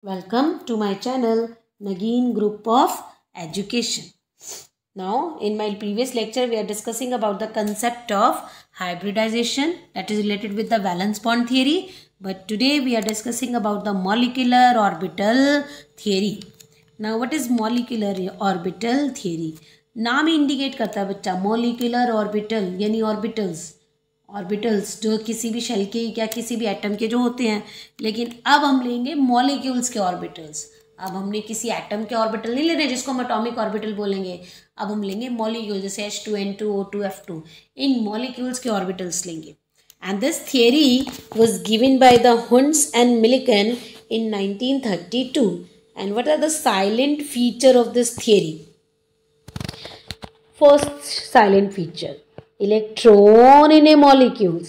Welcome to my channel Nagin Group of Education. Now in my previous lecture we are discussing about the concept of hybridization that is related with the valence bond theory, but today we are discussing about the molecular orbital theory. Now what is molecular orbital theory? नाम ही indicate करता है बच्चा molecular orbital यानी orbitals जो किसी भी shell के या किसी भी एटम के जो होते हैं, लेकिन अब हम लेंगे मॉलिक्यूल्स के ऑर्बिटल्स. अब हमने किसी एटम के ऑर्बिटल नहीं लेने जिसको हम एटॉमिक ऑर्बिटल बोलेंगे. अब हम लेंगे मॉलिक्यूल जैसे H2N2 O2 F2, इन मॉलिक्यूल्स के ऑर्बिटल्स लेंगे. And this theory was given by the Hund's and Mulliken in 1932. And what are the salient feature of this theory? First salient feature, electron in a molecules.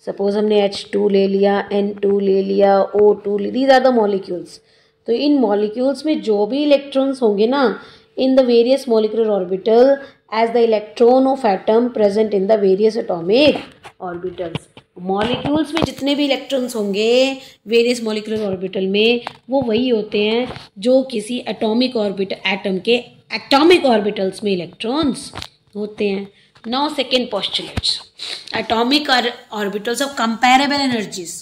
Suppose हमने H2 ले लिया, N2 ले लिया, O2 ले, these are the molecules. तो इन molecules में जो भी इलेक्ट्रॉन्स होंगे ना, in the various molecular orbital as the electron of atom present in the various atomic orbitals. Molecules में जितने भी इलेक्ट्रॉन्स होंगे वेरियस मॉलिक्यूलर ऑर्बिटल में, वो वही होते हैं जो किसी एटॉमिक ऑर्बिटल एटम के एटॉमिक ऑर्बिटल्स में इलेक्ट्रॉन्स होते हैं. Now second postulates, atomic orbitals of comparable energies.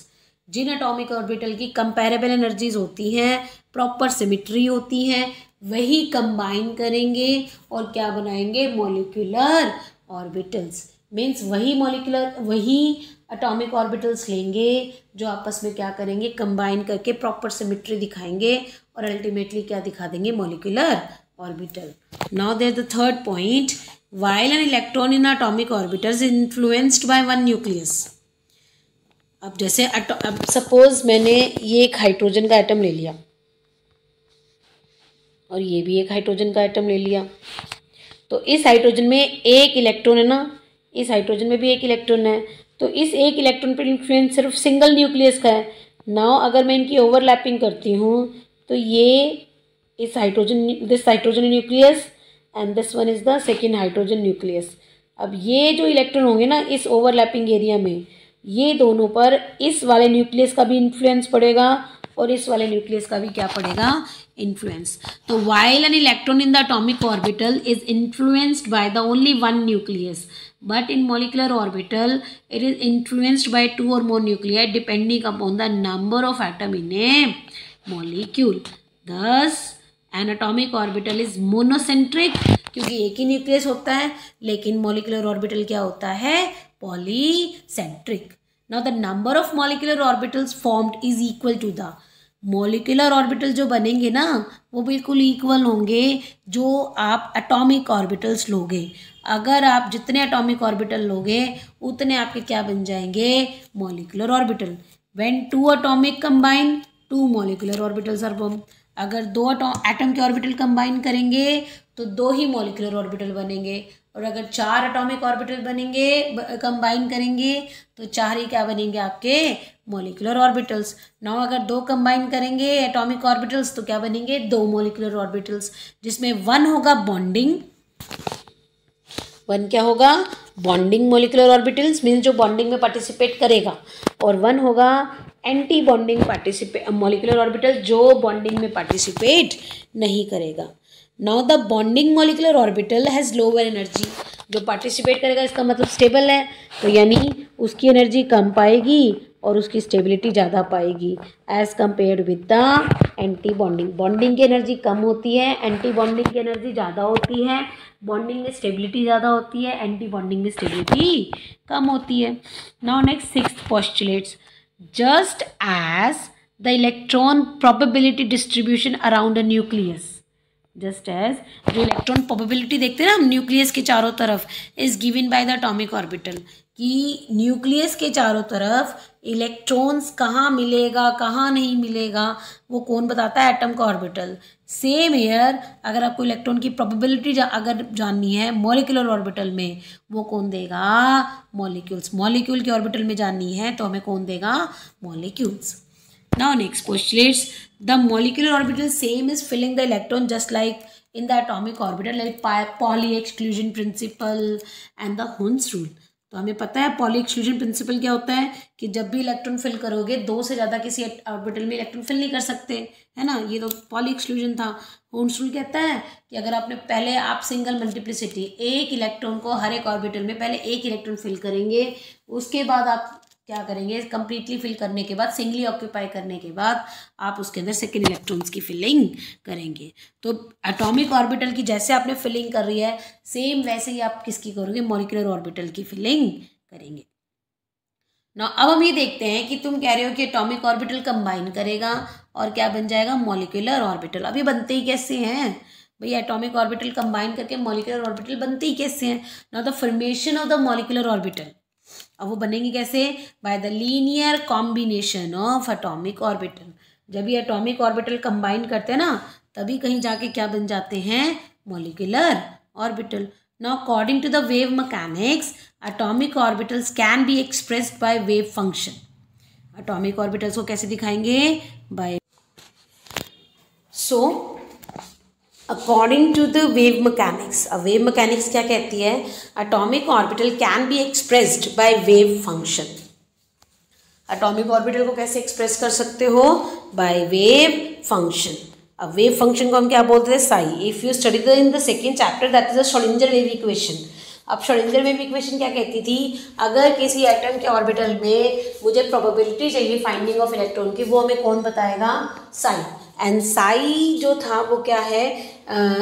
जिन एटॉमिक ऑर्बिटल की कंपैरेबल एनर्जीज होती हैं, प्रॉपर सिमिट्री होती है, वही कंबाइन करेंगे और क्या बनाएंगे? Molecular orbitals. मीन्स वही एटॉमिक ऑर्बिटल्स लेंगे जो आपस में क्या करेंगे? कंबाइन करके प्रॉपर सिमिट्री दिखाएंगे और अल्टीमेटली क्या दिखा देंगे? Molecular orbital. Now there the third point, while an electron in atomic orbitals is influenced by one nucleus. अब जैसे अब सपोज मैंने ये एक हाइड्रोजन का एटम ले लिया और ये भी एक हाइड्रोजन का एटम ले लिया, तो इस हाइड्रोजन में एक इलेक्ट्रॉन है ना, इस हाइड्रोजन में भी एक इलेक्ट्रॉन है, तो इस एक इलेक्ट्रॉन पर इन्फ्लुएंस सिर्फ सिंगल न्यूक्लियस का है. नाउ अगर मैं इनकी ओवरलैपिंग करती हूँ तो ये this hydrogen nucleus and this one is the second hydrogen nucleus. अब ये जो इलेक्ट्रॉन होंगे ना इस ओवरलैपिंग एरिया में, ये दोनों पर इस वाले न्यूक्लियस का भी इन्फ्लुएंस पड़ेगा और इस वाले न्यूक्लियस का भी क्या पड़ेगा? इन्फ्लुएंस. तो while an electron in the atomic orbital is influenced by the only one nucleus, but in molecular orbital it is influenced by two or more nuclei depending upon the number of atom in a molecule. Thus an atomic orbital is monocentric क्योंकि एक ही nucleus होता है, लेकिन molecular orbital क्या होता है? Polycentric. Now the number of molecular orbitals formed is equal to the molecular orbital जो बनेंगे ना वो बिल्कुल इक्वल होंगे जो आप एटॉमिक ऑर्बिटल्स लोगे. अगर आप जितने एटॉमिक ऑर्बिटल लोगे उतने आपके क्या बन जाएंगे? Molecular orbital. When two atomic combine, two molecular orbitals are form. अगर दो एटम के ऑर्बिटल कंबाइन करेंगे तो दो ही मॉलिक्यूलर ऑर्बिटल बनेंगे, और अगर चार एटॉमिक ऑर्बिटल बनेंगे कंबाइन करेंगे तो चार ही क्या बनेंगे? आपके मॉलिक्यूलर ऑर्बिटल्स. नाउ अगर दो कंबाइन करेंगे एटॉमिक ऑर्बिटल्स तो क्या बनेंगे? दो मॉलिक्यूलर ऑर्बिटल्स, जिसमें वन होगा बॉन्डिंग. वन क्या होगा? बॉन्डिंग मॉलिक्यूलर ऑर्बिटल्स मीन्स जो बॉन्डिंग में पार्टिसिपेट करेगा, और वन होगा एंटी बॉन्डिंग मॉलिक्यूलर ऑर्बिटल जो बॉन्डिंग में पार्टिसिपेट नहीं करेगा. Now the bonding molecular orbital has lower energy. जो पार्टिसिपेट करेगा इसका मतलब स्टेबल है, तो यानी उसकी एनर्जी कम पाएगी और उसकी स्टेबिलिटी ज़्यादा पाएगी as compare with the anti bonding. Bonding की एनर्जी कम होती है, एंटी बॉन्डिंग की एनर्जी ज़्यादा होती है. बॉन्डिंग में स्टेबिलिटी ज़्यादा होती है, एंटी बॉन्डिंग में स्टेबिलिटी कम होती है. Now next sixth postulates, just as the electron probability distribution around a nucleus. Just as जो इलेक्ट्रॉन प्रोबेबिलिटी देखते हैं ना हम न्यूक्लियस के चारों तरफ, is given by the atomic orbital, कि न्यूक्लियस के चारों तरफ इलेक्ट्रॉन्स कहाँ मिलेगा कहाँ नहीं मिलेगा वो कौन बताता है? एटम का ऑर्बिटल. सेम हेयर अगर आपको इलेक्ट्रॉन की प्रोबेबिलिटी अगर जाननी है मॉलिक्यूलर ऑर्बिटल में, वो कौन देगा? मॉलिक्यूल्स. मॉलिक्यूल के ऑर्बिटल में जाननी है तो हमें कौन देगा? Molecules. Now next postulates, the molecular orbital same is filling the electron just like in the atomic orbital, like Pauli exclusion principle and the Hund's rule. तो हमें पता है पॉली एक्सक्लूजन प्रिंसिपल क्या होता है कि जब भी इलेक्ट्रॉन फिल करोगे 2 से ज़्यादा किसी ऑर्बिटल में इलेक्ट्रॉन फिल नहीं कर सकते, है ना। ये तो पॉली एक्सक्लूजन था। होम्स रूल कहता है कि अगर आपने पहले आप सिंगल मल्टीप्लिसिटी एक इलेक्ट्रॉन को हर एक ऑर्बिटल में पहले एक इलेक्ट्रॉन फिल करेंगे, उसके बाद आप क्या करेंगे, कंप्लीटली फिल करने के बाद, सिंगली ऑक्यूपाई करने के बाद आप उसके अंदर सेकेंड इलेक्ट्रॉन्स की फिलिंग करेंगे। तो एटॉमिक ऑर्बिटल की जैसे आपने फिलिंग कर रही है, सेम वैसे ही आप किसकी करोगे, मॉलिक्यूलर ऑर्बिटल की फिलिंग करेंगे। ना अब हम ये देखते हैं कि तुम कह रहे हो कि एटॉमिक ऑर्बिटल कंबाइन करेगा और क्या बन जाएगा, मॉलिक्यूलर ऑर्बिटल। अभी बनते ही कैसे हैं भैया, एटॉमिक ऑर्बिटल कंबाइन करके मॉलिक्यूलर ऑर्बिटल बनते ही कैसे हैं। ना the formation of the molecular orbital, अब वो बनेंगे कैसे, by the linear combination of atomic orbital. जब ये एटॉमिक ऑर्बिटल कंबाइन करते हैं ना, तभी कहीं जाके क्या बन जाते हैं, molecular orbital. Now according to the wave mechanics, atomic orbitals can be expressed by wave function. Atomic orbitals को कैसे दिखाएंगे, by according to the wave mechanics. अब वेव मैकेनिक्स क्या कहती है, atomic orbital can be expressed by wave function. Atomic orbital को कैसे express कर सकते हो, बाय वेव फंक्शन। अब वेव फंक्शन को हम क्या बोलते हैं, psi. If you study in the second chapter, that is the Schrodinger wave equation. अब श्रोडिंगर वेव इक्वेशन क्या कहती थी, अगर किसी एटम के ऑर्बिटल में मुझे प्रोबेबिलिटी चाहिए फाइंडिंग ऑफ इलेक्ट्रॉन की, वो हमें कौन बताएगा, साई। एंड साई जो था वो क्या है,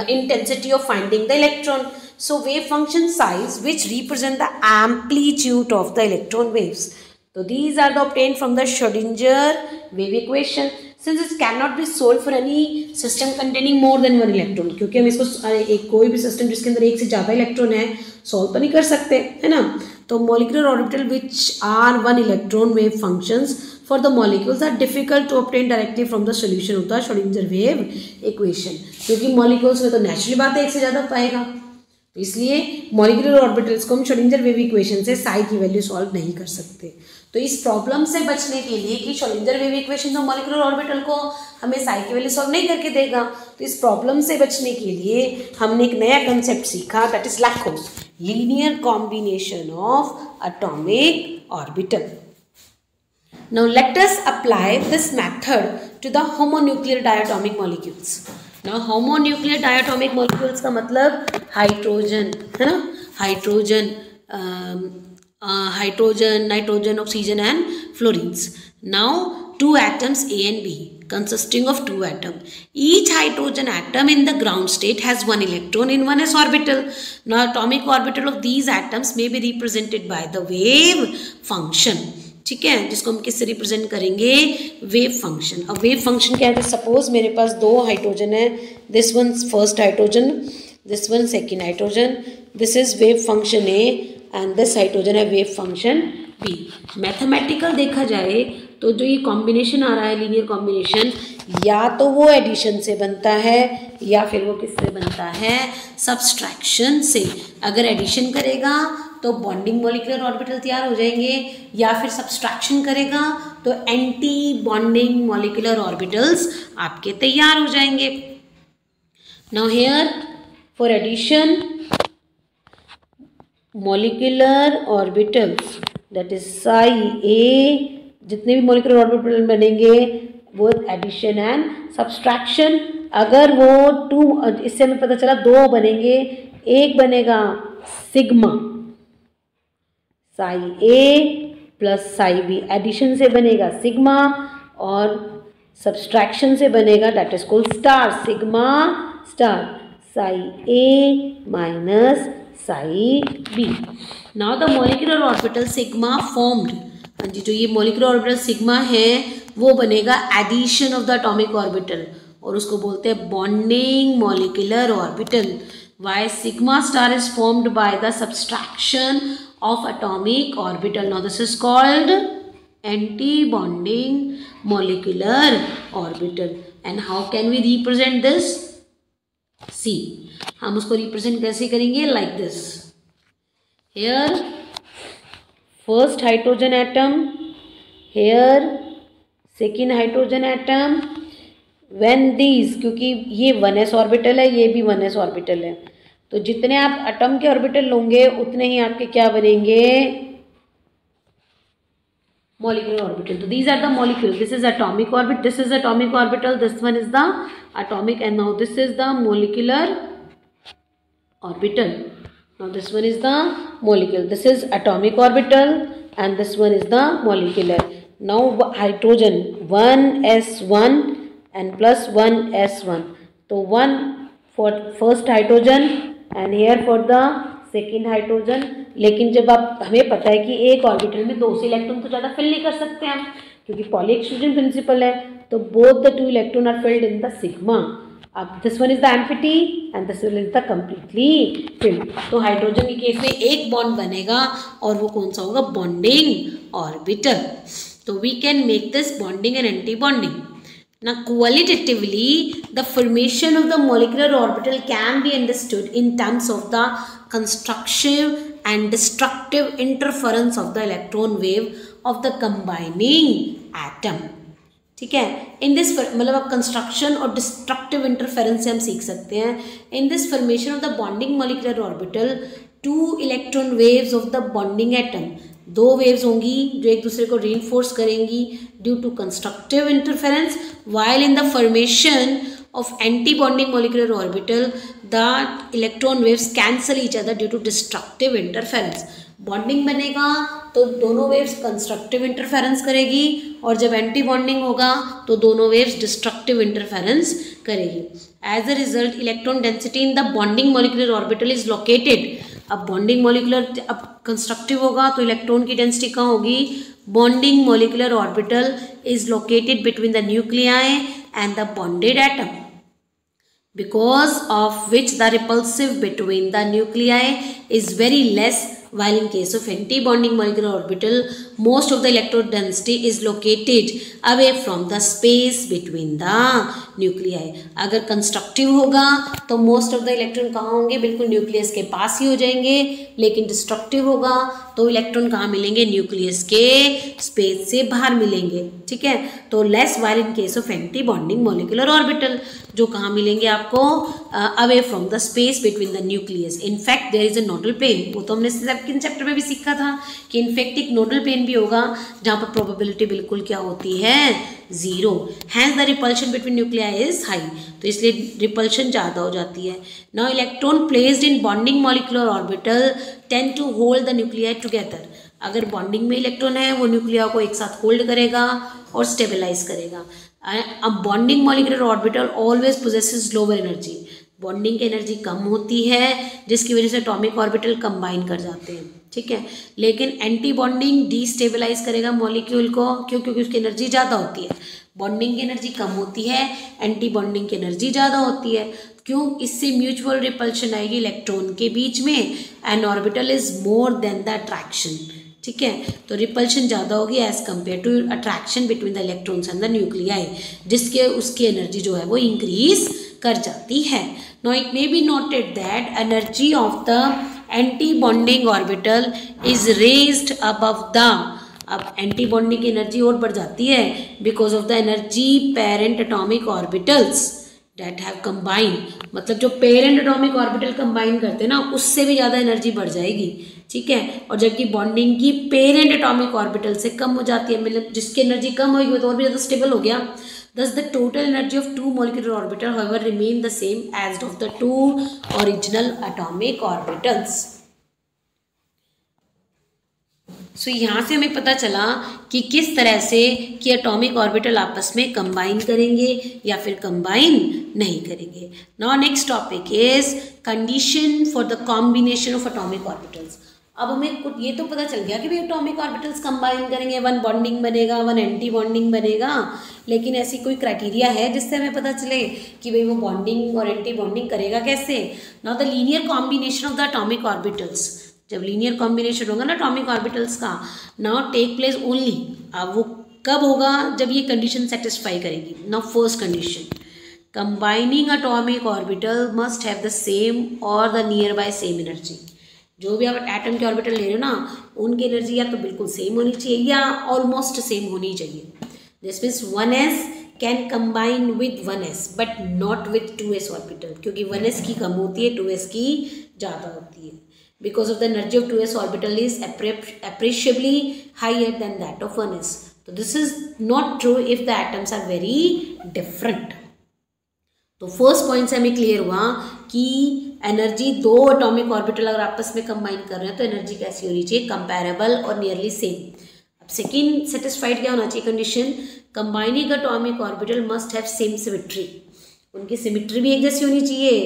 intensity of finding the electron. So wave function size which represent the amplitude of the electron waves. तो these are the obtained from the Schrodinger wave equation. Since it cannot be solved for any system containing more than one electron, क्योंकि हम इसको एक कोई भी system जिसके अंदर एक से ज़्यादा इलेक्ट्रॉन है सॉल्व तो नहीं कर सकते, है ना। तो molecular orbital which are one electron wave functions for the molecules are difficult to obtain directly from the solution of the Schrodinger wave equation. क्योंकि मॉलिक्यूल्स में तो नेचुरली बात है एक से ज़्यादा पाएगा, तो इसलिए मॉलिक्यूलर ऑर्बिटल्स को हम श्रोडिंगर वेव इक्वेशन से साई की वैल्यू सॉल्व नहीं कर सकते। तो इस प्रॉब्लम से बचने के लिए कि श्रोडिंगर वेव इक्वेशन तो मॉलिक्यूलर ऑर्बिटल को हमें साई की वैल्यू सॉल्व नहीं करके देगा, तो इस प्रॉब्लम से बचने के लिए हमने एक नया कंसेप्ट सीखा, that is LACO, linear combination of atomic orbital. Now let us apply this method to the homonuclear diatomic molecules. Now homonuclear diatomic molecules का मतलब हाइड्रोजन, है ना, hydrogen, nitrogen, oxygen and fluorines. Now two atoms A and B consisting of two atoms. Each hydrogen atom in the ground state has one electron in one s orbital. Now atomic orbital of these atoms may be represented by the wave function. ठीक है, जिसको हम किससे represent करेंगे, wave function. अब wave function क्या है, suppose मेरे पास दो हाइड्रोजन है, this one first hydrogen, this one second hydrogen, this is wave function A and this hydrogen है वेव फंक्शन बी। मैथमेटिकल देखा जाए तो जो ये कॉम्बिनेशन आ रहा है, लीनियर कॉम्बिनेशन, या तो वो एडिशन से बनता है या फिर वो किससे बनता है, सब्सट्रैक्शन से। अगर एडिशन करेगा तो बॉन्डिंग मॉलिक्यूलर ऑर्बिटल तैयार हो जाएंगे, या फिर सब्सट्रैक्शन करेगा तो एंटी बॉन्डिंग मॉलिक्यूलर ऑर्बिटल्स आपके तैयार हो जाएंगे। Now here for addition molecular orbitals that is psi A, जितने भी मॉलिक्यूलर ऑर्बिटल बनेंगे वो एडिशन एंड सब्सट्रैक्शन। अगर वो टू, इससे हमें पता चला दो बनेंगे, एक बनेगा sigma psi A plus psi B, addition से बनेगा सिग्मा और सब्सट्रैक्शन से बनेगा that is called star, sigma star, psi A minus psi B. Now the molecular orbital sigma formed, हाँ जी, जो ये मॉलिक्यूलर ऑर्बिटल सिग्मा है वो बनेगा addition of the atomic orbital और उसको बोलते हैं bonding molecular orbital. Why sigma star is formed by the subtraction of atomic orbital. Now this is called anti-bonding molecular orbital. And how can we represent this? See, हम उसको represent कैसे करेंगे, like this. Here first hydrogen atom, here second hydrogen atom. When these, क्योंकि ये 1s orbital है, ये भी 1s orbital है, तो जितने आप एटम के ऑर्बिटल लोगे उतने ही आपके क्या बनेंगे, molecular orbital. So these are the molecule. This is atomic orbit. This is atomic orbital. This one is the atomic, and now this is the molecular orbital. Now this one is the molecule. This is atomic orbital, and this one is the molecular. Now hydrogen 1s1 and plus 1s1. So one for first hydrogen and here for the second hydrogen. लेकिन जब आप हमें पता है कि एक orbital में 2 से इलेक्ट्रॉन तो ज़्यादा फिल नहीं कर सकते हम, क्योंकि पॉली एक्सक्लूजन प्रिंसिपल है. तो both the 2 electron are filled in the sigma. अब this one is the empty and this one is the completely filled. तो हाइड्रोजन के केस में एक बॉन्ड बनेगा और वो कौन सा होगा, बॉन्डिंग ऑर्बिटल. तो we can make this bonding and anti bonding. Now qualitatively the formation of the molecular orbital can be understood in terms of the constructive and destructive interference of the electron wave of the combining atom. ठीक है, in this मतलब आप construction और destructive interference से हम सीख सकते हैं. In this formation of the bonding molecular orbital 2 electron waves of the bonding atom, 2 waves होंगी जो एक दूसरे को रीइंफोर्स करेंगी due to constructive interference, while in the formation of anti-bonding molecular orbital the electron waves cancel each other due to destructive interference. Bonding बनेगा तो दोनों waves constructive interference करेगी, और जब एंटी बॉन्डिंग होगा तो दोनों वेव्स डिस्ट्रक्टिव इंटरफेरेंस करेगी. As a result electron density in the bonding molecular orbital is located. अब बॉन्डिंग मॉलिक्यूलर अब कंस्ट्रक्टिव होगा तो इलेक्ट्रॉन की डेंसिटी कहाँ होगी, bonding molecular orbital is located between the nuclei and the bonded atom, because of which the repulsive between the nuclei is very less, while in case of anti-bonding molecular orbital most of the electron density is located away from the space between the nuclei. अगर constructive होगा तो most of the electron कहाँ होंगे, बिल्कुल nucleus के पास ही हो जाएंगे. लेकिन डिस्ट्रक्टिव होगा तो इलेक्ट्रॉन कहाँ मिलेंगे, न्यूक्लियस के स्पेस से बाहर मिलेंगे. ठीक है, तो less while in case of anti bonding molecular orbital, जो कहाँ मिलेंगे आपको, away from the space between the nucleus. In fact there is a nodal plane. वो तो हमने सेकंड चैप्टर में भी सीखा था कि इनफैक्ट एक नोडल प्लेन भी होगा जहाँ पर प्रोबेबिलिटी बिल्कुल क्या होती है, 0. Hence the repulsion between nuclei is high, तो इसलिए रिपल्शन ज़्यादा हो जाती है. Now electron placed in bonding molecular orbital tend to hold the nuclei together. अगर बॉन्डिंग में इलेक्ट्रॉन है वो न्यूक्लिया को एक साथ होल्ड करेगा और स्टेबलाइज करेगा. अब bonding molecular orbital always possesses lower energy. Bonding की एनर्जी कम होती है जिसकी वजह से एटॉमिक ऑर्बिटल कंबाइन कर जाते हैं. ठीक है, लेकिन एंटी बॉन्डिंग डीस्टेबलाइज करेगा मॉलिक्यूल को, क्यों, क्योंकि उसकी एनर्जी ज़्यादा होती है. बॉन्डिंग की एनर्जी कम होती है, एंटी बॉन्डिंग की एनर्जी ज़्यादा होती है. क्यों, इससे म्यूचुअल रिपल्शन आएगी इलेक्ट्रॉन के बीच में, and orbital is more than the attraction. ठीक है, तो रिपल्शन ज़्यादा होगी as compare to attraction between the electrons and the nuclei, जिसके उसकी एनर्जी जो है वो इंक्रीज कर जाती है. Now it may be noted that energy of the anti bonding orbital is raised above the. अब एंटी बॉन्डिंग की एनर्जी और बढ़ जाती है because of the energy parent atomic orbitals that have combine. मतलब जो पेरेंट एटॉमिक ऑर्बिटल कंबाइन करते हैं ना, उससे भी ज़्यादा एनर्जी बढ़ जाएगी. ठीक है, और जबकि बॉन्डिंग की पेरेंट एटॉमिक ऑर्बिटल से कम हो जाती है, मतलब जिसकी एनर्जी कम होगी वो तो और भी ज़्यादा स्टेबल हो गया. Thus the total energy of 2 molecular orbital however remain the same as of the 2 original atomic orbitals. So यहाँ से हमें पता चला कि किस तरह से कि एटॉमिक ऑर्बिटल आपस में कंबाइन करेंगे या फिर कंबाइन नहीं करेंगे. Now next topic is condition for the combination of atomic orbitals. अब हमें कुछ ये तो पता चल गया कि भाई एटॉमिक ऑर्बिटल्स कंबाइन करेंगे, 1 बॉन्डिंग बनेगा, 1 एंटी बॉन्डिंग बनेगा. लेकिन ऐसी कोई क्राइटेरिया है जिससे हमें पता चले कि भाई वो बॉन्डिंग और एंटी बॉन्डिंग करेगा कैसे. Now the linear combination of the atomic orbitals. जब लीनियर कॉम्बिनेशन होगा ना एटॉमिक ऑर्बिटल्स का, नाउ टेक प्लेस ओनली. अब वो कब होगा, जब ये कंडीशन सेटिस्फाई करेगी. Now first condition, combining atomic orbital must have the same और the nearby same energy. जो भी आप एटम के ऑर्बिटल ले रहे हो ना, उनकी एनर्जी या तो बिल्कुल सेम होनी चाहिए या ऑलमोस्ट सेम होनी चाहिए. This means 1s can combine with 1s but not with 2s orbital, क्योंकि 1s की कम होती है, 2s की ज़्यादा होती है. Because of the energy of 2s orbital is appreciably higher than that of 1s. So this is not true if the atoms are very different. तो first point से हमें क्लियर हुआ कि एनर्जी दो एटॉमिक ऑर्बिटल अगर आपस में combine कर रहे हैं तो एनर्जी कैसी होनी चाहिए, कंपैरेबल और नियरली सेम. अब सेकेंड सेटिस्फाइड क्या होना चाहिए condition, combining atomic orbital must have same symmetry, उनकी सिमेट्री भी एक जैसी होनी चाहिए.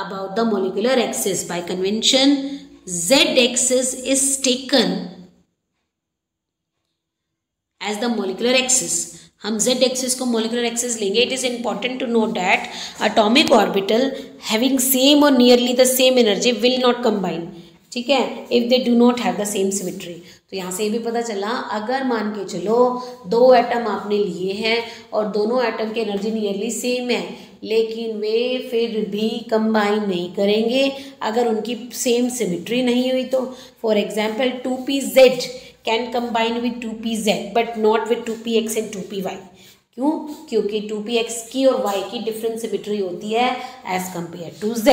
About the molecular axis bye convention z axis is taken as the molecular axis. हम z axis को molecular axis लेंगे. It is important to note that atomic orbital having same or nearly the same energy will not combine. ठीक है, if they do not have the same symmetry. तो यहाँ से ये भी पता चला, अगर मान के चलो दो एटम आपने लिए हैं और दोनों एटम की एनर्जी नियरली सेम है, लेकिन वे फिर भी कंबाइन नहीं करेंगे अगर उनकी सेम सिमेट्री नहीं हुई तो. For example 2pz can combine with 2pz but not with 2px and 2py. क्यों? क्योंकि 2px की और y की डिफरेंट सिमेट्री होती है as compare to z.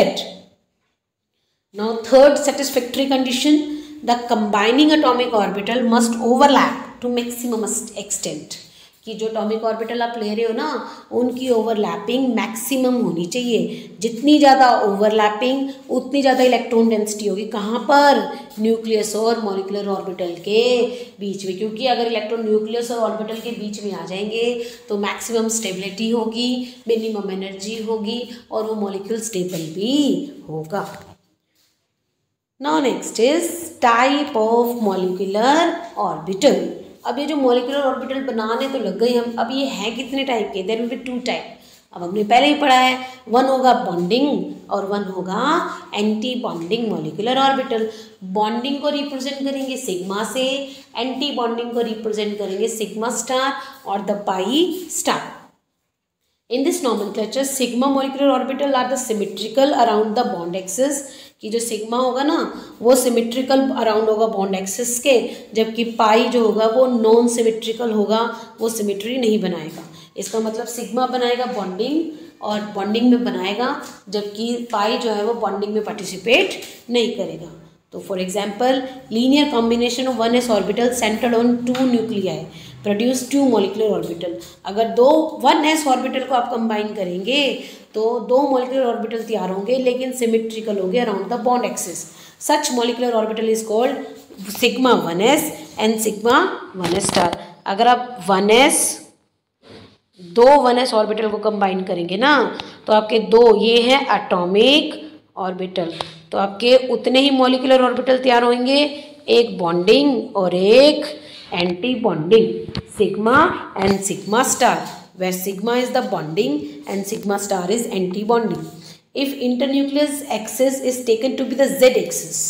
Now third satisfactory condition, the combining atomic orbital must overlap to maximum extent. कि जो atomic orbital आप ले रहे हो ना, उनकी ओवरलैपिंग मैक्सिमम होनी चाहिए. जितनी ज़्यादा ओवरलैपिंग उतनी ज़्यादा इलेक्ट्रॉन डेंसिटी होगी. कहाँ पर? न्यूक्लियस और मॉलिक्यूलर ऑर्बिटल के बीच में. क्योंकि अगर इलेक्ट्रॉन न्यूक्लियस और ऑर्बिटल के बीच में आ जाएंगे तो मैक्सिमम स्टेबिलिटी होगी, मिनिमम एनर्जी होगी और वो मॉलिक्यूल स्टेबल भी होगा. Now next is type of molecular orbital. अब ये जो मॉलिक्यूलर ऑर्बिटल बनाने तो लग गए हम. अब ये है कितने टाइप के? There will be 2 type. अब हमने पहले ही पढ़ा है, वन होगा बॉन्डिंग और वन होगा anti bonding molecular orbital. Bonding को रिप्रेजेंट करेंगे सिग्मा से, एंटी बॉन्डिंग को रिप्रेजेंट करेंगे सिग्मा स्टार और the pi star. In this nomenclature, sigma molecular orbital are the symmetrical around the bond axis. कि जो सिग्मा होगा ना वो सिमेट्रिकल अराउंड होगा बॉन्ड एक्सिस के, जबकि पाई जो होगा वो नॉन सिमेट्रिकल होगा, वो सिमेट्री नहीं बनाएगा. इसका मतलब सिग्मा बनाएगा बॉन्डिंग और बॉन्डिंग में बनाएगा, जबकि पाई जो है वो बॉन्डिंग में पार्टिसिपेट नहीं करेगा. तो for example linear combination of 1s orbital centred on 2 nuclei produce 2 molecular orbital. अगर दो 1s ऑर्बिटल को आप कंबाइन करेंगे तो 2 मॉलिक्यूलर ऑर्बिटल तैयार होंगे, लेकिन सिमेट्रिकल होंगे around the bond axis. Such molecular orbital is called sigma 1s and sigma 1s star. अगर आप 1s ऑर्बिटल को कंबाइन करेंगे ना तो आपके दो ये हैं एटॉमिक ऑर्बिटल, तो आपके उतने ही मॉलिक्यूलर ऑर्बिटल तैयार होंगे, एक बॉन्डिंग और एक anti bonding, sigma and sigma star, where sigma is the bonding and sigma star is anti-bonding. If internucleus axis is taken to be the z axis,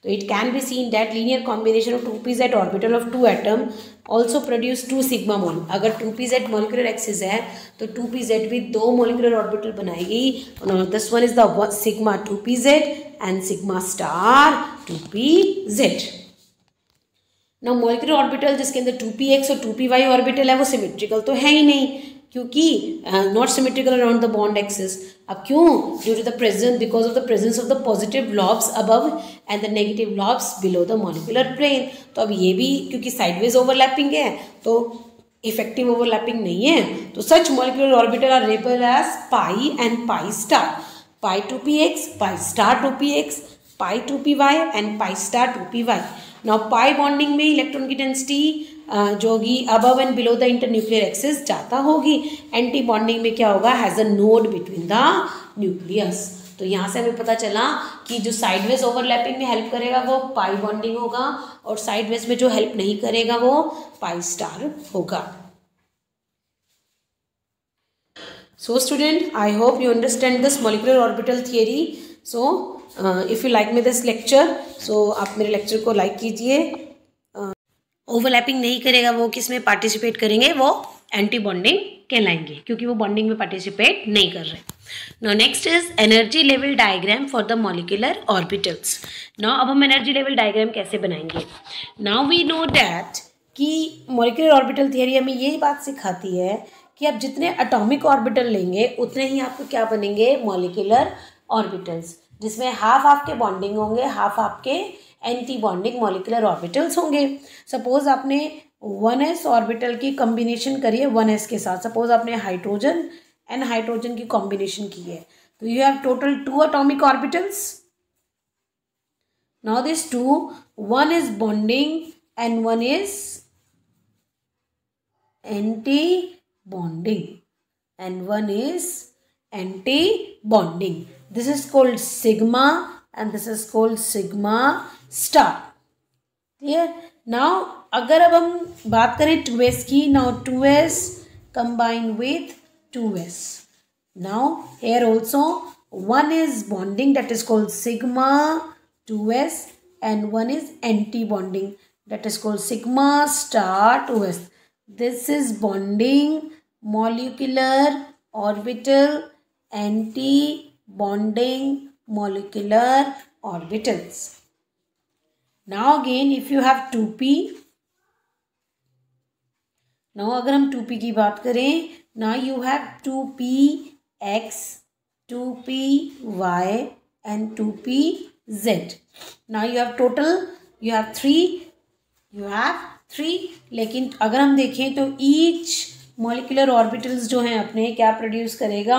so it can be seen that linear combination of 2pz orbital of 2 atom also produce 2 sigma mol. अगर 2pz molecular axis है तो 2pz भी 2 molecular orbital बनाएगी. This one is the sigma 2pz and sigma star 2pz. ना molecular orbital जिसके अंदर 2px और 2py orbital है वो सिमेट्रिकल तो है ही नहीं, क्योंकि not symmetrical around the bond axis. अब क्यों? Due to the presence, because of the presence of the positive lobes above and the negative lobes below the molecular plane. तो अब ये भी क्योंकि साइडवेज ओवरलैपिंग है तो इफेक्टिव ओवरलैपिंग नहीं है. तो such molecular orbital are labelled as pi and pi star. Pi 2px, pi star 2px, pi 2py and pi star 2py. Now pi bonding में इलेक्ट्रॉन की डेंसिटी जो होगी above and below the internuclear axis ज़्यादा होगी. Anti bonding में क्या होगा? Has a node between the nucleus. तो यहाँ से हमें पता चला कि जो साइडवेज ओवरलैपिंग में हेल्प करेगा वो पाई बॉन्डिंग होगा और साइडवेज में जो हेल्प नहीं करेगा वो पाई स्टार होगा. So student, I hope you understand this molecular orbital theory. So if you like me this lecture, so आप मेरे लेक्चर को लाइक कीजिए. ओवरलैपिंग नहीं करेगा वो किस में पार्टिसिपेट करेंगे? वो एंटी बॉन्डिंग कहलाएंगे, क्योंकि वो बॉन्डिंग में पार्टिसिपेट नहीं कर रहे. Now next is energy level diagram for the molecular orbitals. Now अब हम एनर्जी लेवल डायग्राम कैसे बनाएंगे? नाउ वी नो दैट कि मॉलिक्यूलर ऑर्बिटल थियरी हमें यही बात सिखाती है कि आप जितने एटॉमिक ऑर्बिटल लेंगे उतने ही आपको क्या बनेंगे, मॉलिक्यूलर ऑर्बिटल्स, जिसमें हाफ आपके बॉन्डिंग होंगे, हाफ आपके एंटी बॉन्डिंग मॉलिक्यूलर ऑर्बिटल्स होंगे। सपोज आपने 1s ऑर्बिटल की कॉम्बिनेशन करी है 1s के साथ, सपोज आपने हाइड्रोजन एंड हाइड्रोजन की कॉम्बिनेशन की है, तो you have total 2 atomic orbitals. Now these two, one is bonding and one is anti-bonding, and one is anti-bonding. This is called sigma and this is called sigma star. Clear? Now अगर अब हम बात करें 2s की, now 2s combined with 2s. Now here also one is bonding, that is called sigma 2s, and one is anti-bonding, that is called sigma star 2s. This is bonding molecular orbital, anti-bonding molecular orbitals. Now again if you have 2p, now अगर हम 2p की बात करें, now you have 2px, 2py and 2pz. Now you have total, you have 3, लेकिन अगर हम देखें तो ईच मॉलिक्यूलर ऑर्बिटल्स जो हैं अपने क्या प्रोड्यूस करेगा,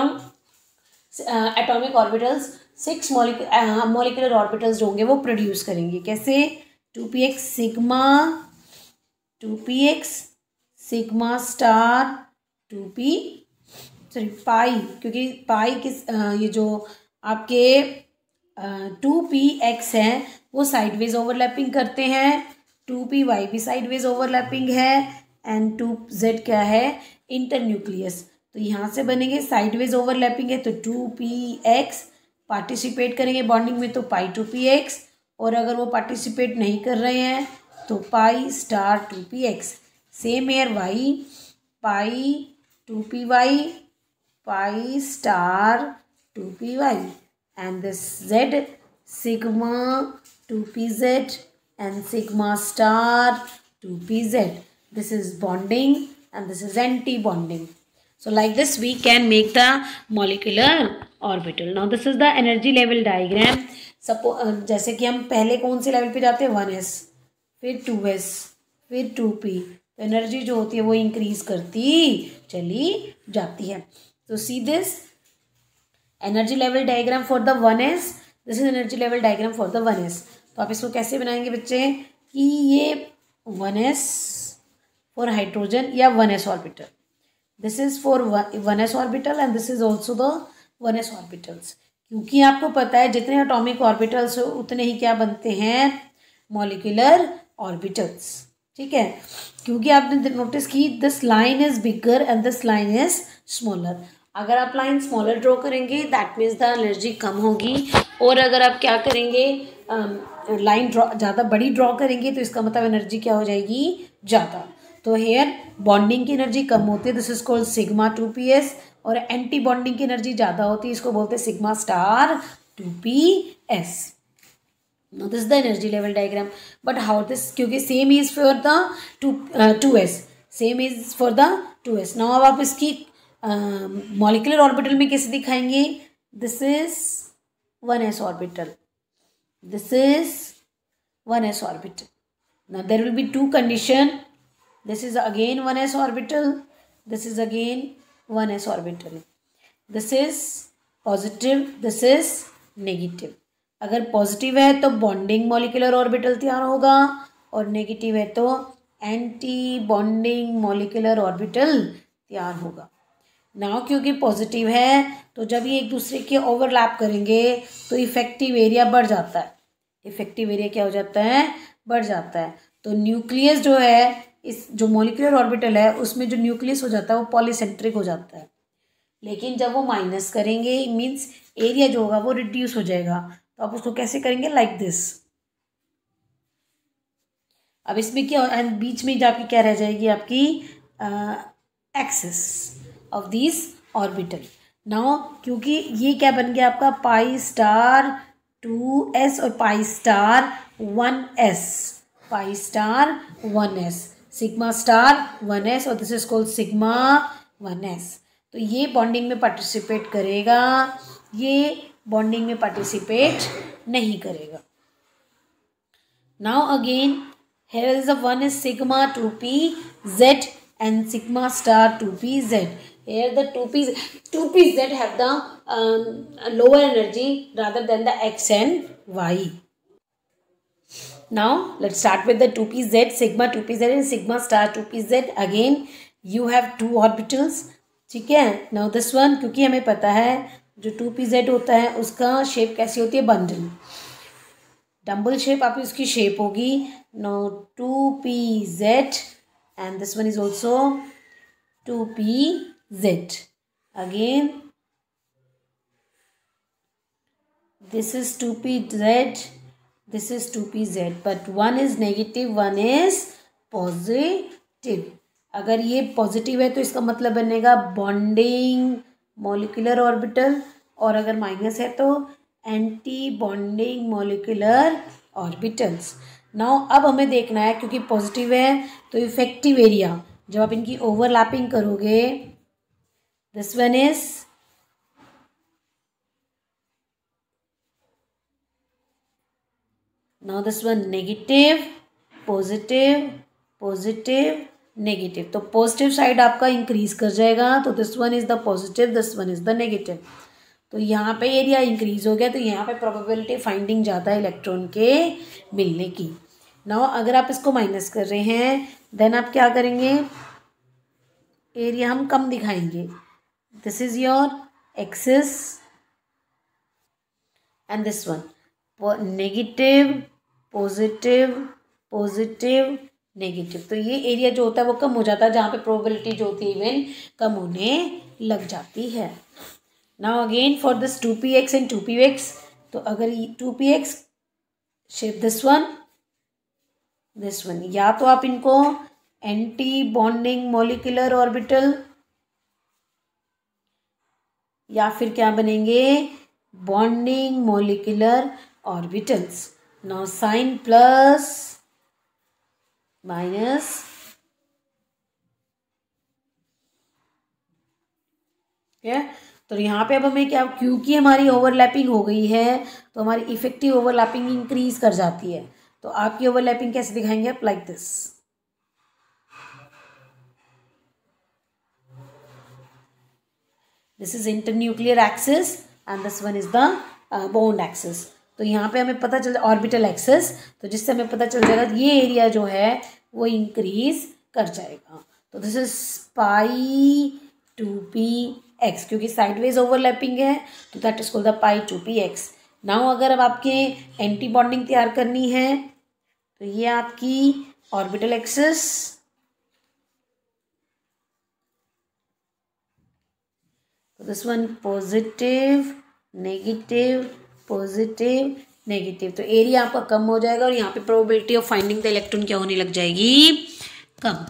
एटॉमिक ऑर्बिटल्स 6 मॉलिक्यूलर ऑर्बिटल्स जो होंगे वो प्रोड्यूस करेंगे। कैसे? 2px सिग्मा स्टार 2p पाई, क्योंकि पाई किस ये जो आपके 2px है वो साइडवेज ओवरलैपिंग करते हैं, 2py भी साइडवेज ओवरलैपिंग है, एंड 2z क्या है, इंटरन्यूक्लियस। तो यहाँ से बनेंगे साइडवेज ओवरलैपिंग है तो 2px, पार्टिसिपेट करेंगे बॉन्डिंग में तो पाई 2px, और अगर वो पार्टिसिपेट नहीं कर रहे हैं तो पाई star 2px। Same air y, pi 2py, pi star 2py, and this z sigma 2pz and sigma star 2pz. This is bonding and this is anti-bonding. So like this we can make the molecular orbital. Now this is the energy level diagram. Suppose जैसे कि हम पहले कौन से level पे जाते हैं, 1s, फिर 2s, फिर 2p, तो एनर्जी जो होती है वो इंक्रीज करती चली जाती है। तो see this energy level diagram for the 1s, this is energy level diagram for the 1s। तो आप इसको कैसे बनाएंगे बच्चे कि ये 1s फॉर हाइड्रोजन या 1s orbital, this is for 1s orbital and this is also the 1s orbitals, क्योंकि आपको पता है जितने एटॉमिक ऑर्बिटल्स हो उतने ही क्या बनते हैं, मॉलिक्यूलर ऑर्बिटल्स। ठीक है, क्योंकि आपने नोटिस की this line is bigger and this line is smaller. अगर आप लाइन स्मॉलर ड्रॉ करेंगे दैट मीन्स द एनर्जी कम होगी, और अगर आप क्या करेंगे लाइन ड्रॉ ज़्यादा बड़ी ड्रॉ करेंगे तो इसका मतलब एनर्जी क्या हो जाएगी, ज़्यादा। तो हेयर बॉन्डिंग की एनर्जी कम होती है, this is called sigma 2ps, और एंटी बॉन्डिंग की एनर्जी ज़्यादा होती है, इसको बोलते हैं sigma star 2ps। Now this is the energy level diagram, but how this, क्योंकि same is for the 2s, same is for the 2s। now अब आप इसकी मॉलिक्यूलर ऑर्बिटल में कैसे दिखाएंगे, this is 1s orbital, this is 1s orbital. now there will be two condition, this is again 1s orbital, this is again 1s orbital, this is positive, this is negative। अगर positive है तो bonding molecular orbital तैयार होगा, और negative है तो anti bonding molecular orbital तैयार होगा। नाउ क्योंकि पॉजिटिव है तो जब ये एक दूसरे के ओवरलैप करेंगे तो इफेक्टिव एरिया बढ़ जाता है, इफेक्टिव एरिया क्या हो जाता है, बढ़ जाता है। तो न्यूक्लियस जो है, इस जो मॉलिक्यूलर ऑर्बिटल है उसमें जो न्यूक्लियस हो जाता है वो पॉलीसेंट्रिक हो जाता है, लेकिन जब वो माइनस करेंगे मीन्स एरिया जो होगा वो रिड्यूस हो जाएगा। तो आप उसको कैसे करेंगे, लाइक दिस। अब इसमें क्या, एंड बीच में जाके क्या रह जाएगी आपकी axis of this orbital. Now क्योंकि ये क्या बन गया आपका पाई स्टार 2s और pi star 1s, pi star 1s, sigma star 1s, और this is called sigma 1s। तो ये बॉन्डिंग में पार्टिसिपेट करेगा, ये बॉन्डिंग में पार्टिसिपेट नहीं करेगा। Now again here is the one is sigma 2pz and sigma star 2pz. Here the 2pz have the lower energy rather than the x and y. Now let's start with the 2pz, sigma 2pz and sigma star 2pz. Again you have two orbitals, ठीक है। Now this one, क्योंकि हमें पता है जो 2pz होता है उसका शेप कैसी होती है, बंडल, डम्बल शेप आप इसकी शेप होगी। No 2pz and this one is also 2pz। Again this is 2pz, this is 2pz, but one is negative, one is positive. अगर ये पॉजिटिव है तो इसका मतलब बनेगा बॉन्डिंग मॉलिक्यूलर ऑर्बिटल, और अगर माइनस है तो anti bonding molecular orbitals. Now अब हमें देखना है, क्योंकि पॉजिटिव है तो इफेक्टिव एरिया जब आप इनकी ओवरलैपिंग करोगे, this one is now this one negative positive positive negative, तो पॉजिटिव साइड आपका इंक्रीज कर जाएगा, तो this one is the positive, this one is the negative. तो यहाँ पे एरिया इंक्रीज हो गया, तो यहाँ पे प्रोबेबिलिटी फाइंडिंग ज़्यादा है इलेक्ट्रॉन के मिलने की। नाउ अगर आप इसको माइनस कर रहे हैं देन आप क्या करेंगे, एरिया हम कम दिखाएंगे। This is your axis and this one negative positive positive negative, तो ये एरिया जो होता है वो कम हो जाता है, जहाँ पे प्रोबेबिलिटी जो होती है इवन कम होने लग जाती है। Now again for this 2px and 2px, तो अगर 2px शेप दिस वन, या तो आप इनको एंटी बॉन्डिंग मॉलिक्यूलर ऑर्बिटल, या फिर क्या बनेंगे, bonding molecular orbitals. Now sine plus minus, तो यहाँ पे अब हमें क्या, क्योंकि हमारी ओवरलैपिंग हो गई है तो हमारी इफेक्टिव ओवरलैपिंग इंक्रीज कर जाती है। तो आपकी ओवरलैपिंग कैसे दिखाएंगे आप, like this, this is internuclear axis and this one is the bond axis. तो यहाँ पे हमें पता चल ऑर्बिटल एक्सिस, तो जिससे हमें पता चल जाएगा ये एरिया जो है वो इंक्रीज कर जाएगा। तो दिस इज पाई 2px, क्योंकि साइडवेज ओवरलैपिंग है तो that is called the pi 2px। Now अगर अब आपके एंटी बॉन्डिंग तैयार करनी है तो ये आपकी ऑर्बिटल एक्सिस, तो this one positive negative positive negative, तो एरिया आपका कम हो जाएगा और यहाँ पे probability of finding the electron क्या होने लग जाएगी, कम।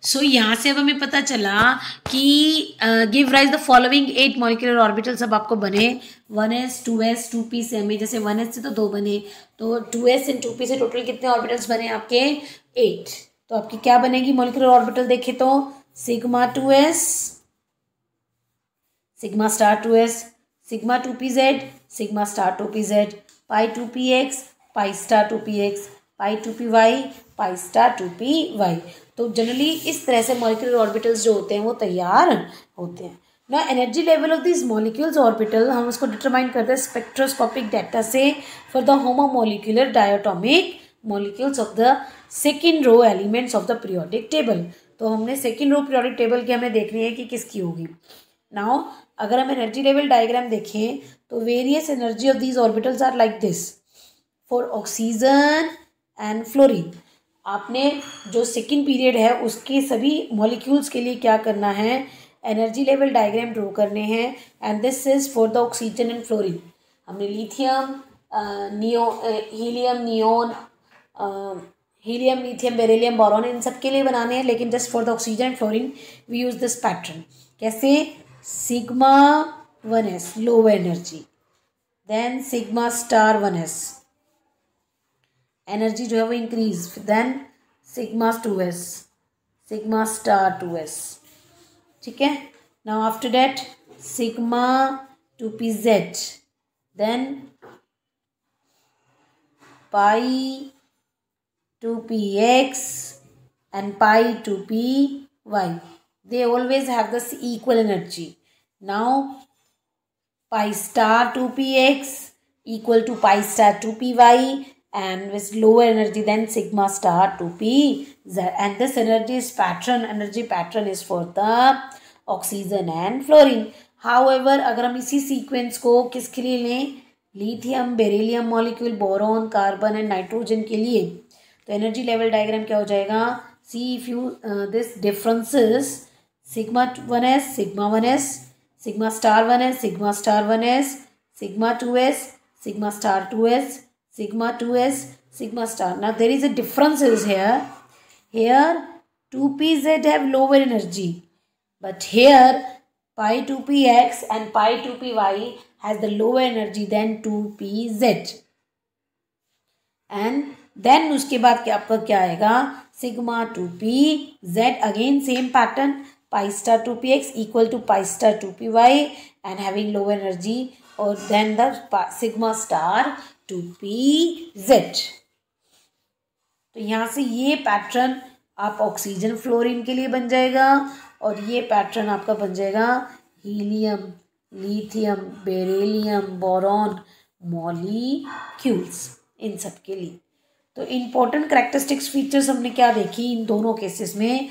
सो यहाँ से अब हमें पता चला कि give rise the following 8 molecular orbitals अब आपको बने, 1s 2s 2p से, हमें जैसे 1s से तो 2 बने, तो 2s एंड 2p से टोटल कितने ऑर्बिटल्स बने आपके, 8। तो आपकी क्या बनेगी मॉलिक्यूलर ऑर्बिटल, देखे तो sigma 2s sigma star 2s, sigma 2pz sigma star 2pz, पाई 2px pi star 2px, pi 2py पाई स्टार 2py। तो जनरली इस तरह से मॉलिक्यूलर ऑर्बिटल्स जो होते हैं वो तैयार होते हैं ना। Energy level of this molecules orbital हम उसको डिटरमाइन करते हैं स्पेक्ट्रोस्कोपिक डाटा से for the homomolecular diatomic molecules of the second row elements of the periodic table. तो हमने सेकेंड रो पीरियोडिक टेबल की हमें देखनी है कि किसकी होगी। नाउ अगर हम एनर्जी लेवल डायग्राम देखें तो various energy of these orbitals are like this for oxygen and fluorine. आपने जो सेकेंड पीरियड है उसके सभी मॉलिक्यूल्स के लिए क्या करना है, एनर्जी लेवल डायग्राम ड्रॉ करने हैं, and this is for the oxygen and fluorine. हमने lithium helium neon helium lithium beryllium boron इन सब के लिए बनाने हैं, लेकिन just for the oxygen and fluorine we use this pattern. कैसे, sigma 1s low energy, then sigma star 1s energy जो है वो increase, then sigma 2s sigma star 2s। ठीक है. Now after that sigma 2pz, then pi 2px and pi 2py. They always have this equal energy. Now pi star 2px equal to pi star 2py and with lower energy than sigma star 2pz, and this energy pattern is for the oxygen and fluorine. However, अगर हम इसी sequence को किसके लिए लें, lithium beryllium molecule, boron, carbon and nitrogen के लिए, तो एनर्जी लेवल डायग्राम क्या हो जाएगा, see if you this differences sigma 1s, sigma 1s, sigma star 1s, sigma star 1s, sigma 2s, sigma star 2s, sigma 2s, sigma star. Now there is a differences here. Here 2pz have lower energy, but here pi 2px and pi 2py has the lower energy than 2pz. And then उसके बाद क्या आपका क्या आएगा, sigma 2pz, again same pattern, pi star 2px equal to pi star 2py and having lower energy, और then the sigma star 2pz. तो यहाँ से ये पैटर्न आप ऑक्सीजन फ्लोरीन के लिए बन जाएगा, और ये पैटर्न आपका बन जाएगा helium, lithium, beryllium, boron molecules, इन सब के लिए. तो इम्पोर्टेंट कैरेक्टरिस्टिक्स फीचर्स हमने क्या देखी इन दोनों केसेस में.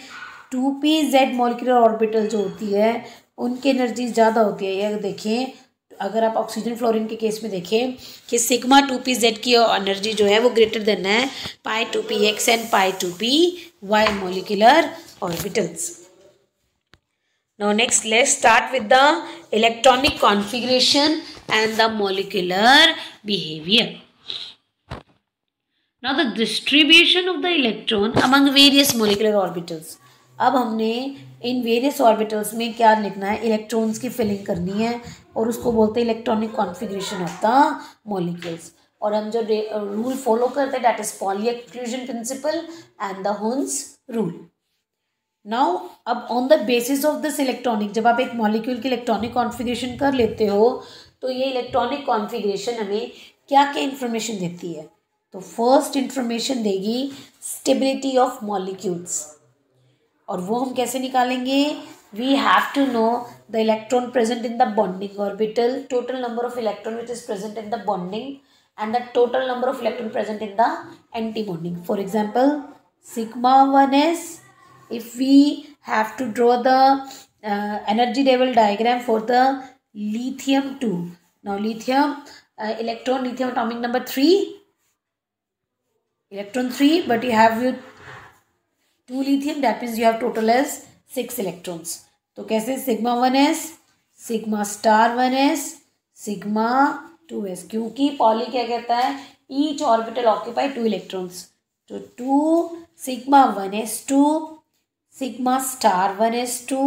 2pz मॉलिक्यूलर ऑर्बिटल जो होती है उनकी एनर्जी ज़्यादा होती है. ये देखें, अगर आप ऑक्सीजन फ्लोरीन के केस में देखें कि सिग्मा 2pz की एनर्जी जो है वो ग्रेटर देन है pi 2px and pi 2py molecular orbitals. Now next let's start with the electronic configuration and the molecular behaviour. Now the distribution of the electron among various molecular orbitals. अब हमने in various orbitals में क्या लिखना है, electrons की filling करनी है, और उसको बोलते हैं electronic configuration of the molecules. और हम जो रूल फॉलो करते हैं that is Pauli exclusion principle and the Hund's rule. Now अब on the basis of this electronic, जब आप एक मॉलिक्यूल की इलेक्ट्रॉनिक कॉन्फ़िगरेशन कर लेते हो तो ये इलेक्ट्रॉनिक कॉन्फ़िगरेशन हमें क्या क्या इन्फॉर्मेशन देती है. तो फर्स्ट इन्फॉर्मेशन देगी स्टेबिलिटी ऑफ मॉलिक्यूल्स, और वो हम कैसे निकालेंगे, we have to know the electron present in the bonding orbital, total number of electron which is present in the bonding, and the total number of electron present in the anti-bonding. For example, sigma 1s, if we have to draw the energy level diagram for the lithium 2. Now lithium lithium atomic number 3, electron 3, but you have 2 lithium, that means you have total as 6 electrons. तो कैसे, sigma 1s, sigma star 1s, sigma 2s, क्योंकि poly क्या कहता है, each orbital occupy 2 electrons. तो 2 sigma 1s2, sigma star 1s2,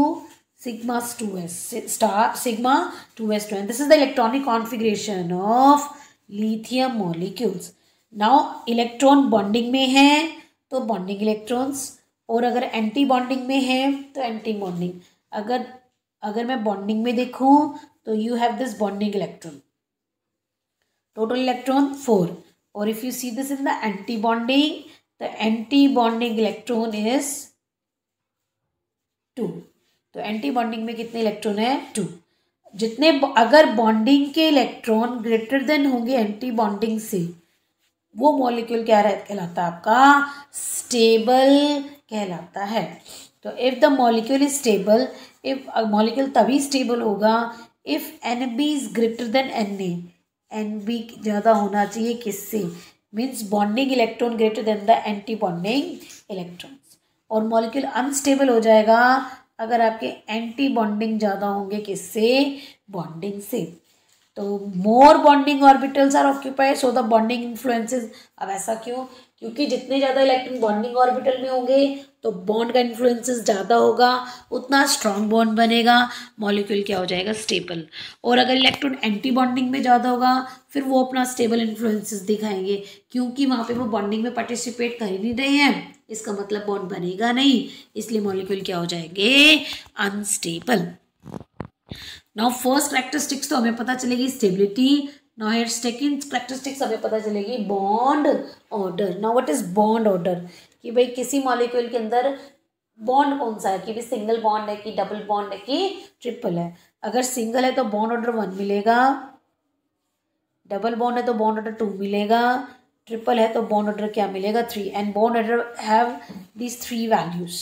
sigma 2s star, sigma 2s2, and this is the electronic configuration of lithium molecules. Now electron bonding में है तो bonding electrons, और अगर एंटी बॉन्डिंग में है तो एंटी बॉन्डिंग. अगर मैं बॉन्डिंग में देखूं तो you have this bonding electron, total electron 4, or if you see this in the anti-bonding, the anti-bonding electron is 2. तो anti-bonding में कितने इलेक्ट्रॉन है, 2. जितने अगर बॉन्डिंग के इलेक्ट्रॉन ग्रेटर देन होंगे एंटी बॉन्डिंग से, वो मॉलिक्यूल क्या कहलाता है, आपका स्टेबल कहलाता है. तो if the molecule is stable, if molecule तभी स्टेबल होगा if NB is greater then NA. NB ज़्यादा होना चाहिए किससे, means bonding electron greater than the anti bonding electrons. और मॉलिक्यूल अनस्टेबल हो जाएगा अगर आपके एंटी बॉन्डिंग ज़्यादा होंगे किससे, बॉन्डिंग से. तो more bonding orbitals are occupied, so the bonding influences. अब ऐसा क्यों, क्योंकि जितने ज़्यादा इलेक्ट्रॉन बॉन्डिंग ऑर्बिटल में होंगे तो बॉन्ड का इन्फ्लुएंसेस ज़्यादा होगा, उतना स्ट्रॉन्ग बॉन्ड बनेगा, मॉलिक्यूल क्या हो जाएगा, स्टेबल. और अगर इलेक्ट्रॉन एंटी बॉन्डिंग में ज़्यादा होगा फिर वो अपना स्टेबल इन्फ्लुएंसेस दिखाएंगे, क्योंकि वहाँ पे वो बॉन्डिंग में पार्टिसिपेट कर ही नहीं रहे हैं, इसका मतलब बॉन्ड बनेगा नहीं, इसलिए मॉलिक्यूल क्या हो जाएंगे, अनस्टेबल। नाउ फर्स्ट कैरेक्टरिस्टिक्स तो हमें पता चलेगी stability. Now here second characteristics हमें पता चलेगी bond order. Now what is bond order, कि भाई किसी मॉलिक्यूल के अंदर बॉन्ड कौन सा है, कि भाई सिंगल बॉन्ड है कि डबल बॉन्ड है कि ट्रिपल है। अगर सिंगल है तो बॉन्ड ऑर्डर 1 मिलेगा, डबल बॉन्ड है तो बॉन्ड ऑर्डर 2 मिलेगा, ट्रिपल है तो बॉन्ड ऑर्डर क्या मिलेगा, 3। And bond order have these 3 values.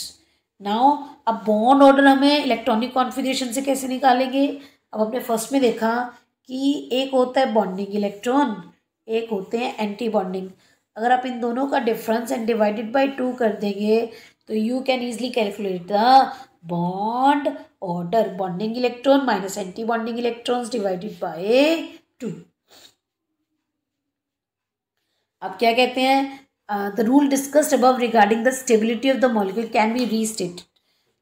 Now अब बॉन्ड ऑर्डर हमें इलेक्ट्रॉनिक कॉन्फ़िगरेशन से कैसे निकालेंगे। अब हमने फर्स्ट में देखा कि एक होता है बॉन्डिंग इलेक्ट्रॉन, एक होते हैं एंटी बॉन्डिंग। अगर आप इन दोनों का डिफरेंस एंड डिवाइडेड बाय 2 कर देंगे तो you can easily calculate the bond order, bonding electron minus anti bonding electrons divided by 2। अब क्या कहते हैं, the rule discussed above regarding the stability of the molecule can be restated.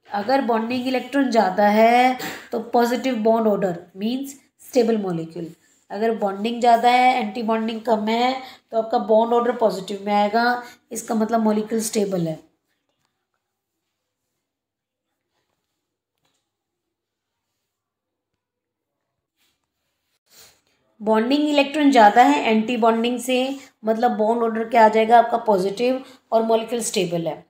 अगर bonding electron ज़्यादा है तो positive bond order means stable molecule. अगर bonding ज़्यादा है, एंटी बॉन्डिंग कम है, तो आपका बॉन्ड ऑर्डर पॉजिटिव में आएगा, इसका मतलब मॉलिक्यूल स्टेबल है। बॉन्डिंग इलेक्ट्रॉन ज़्यादा है एंटी बॉन्डिंग से, मतलब बॉन्ड ऑर्डर क्या आ जाएगा आपका पॉजिटिव और मॉलिक्यूल स्टेबल है।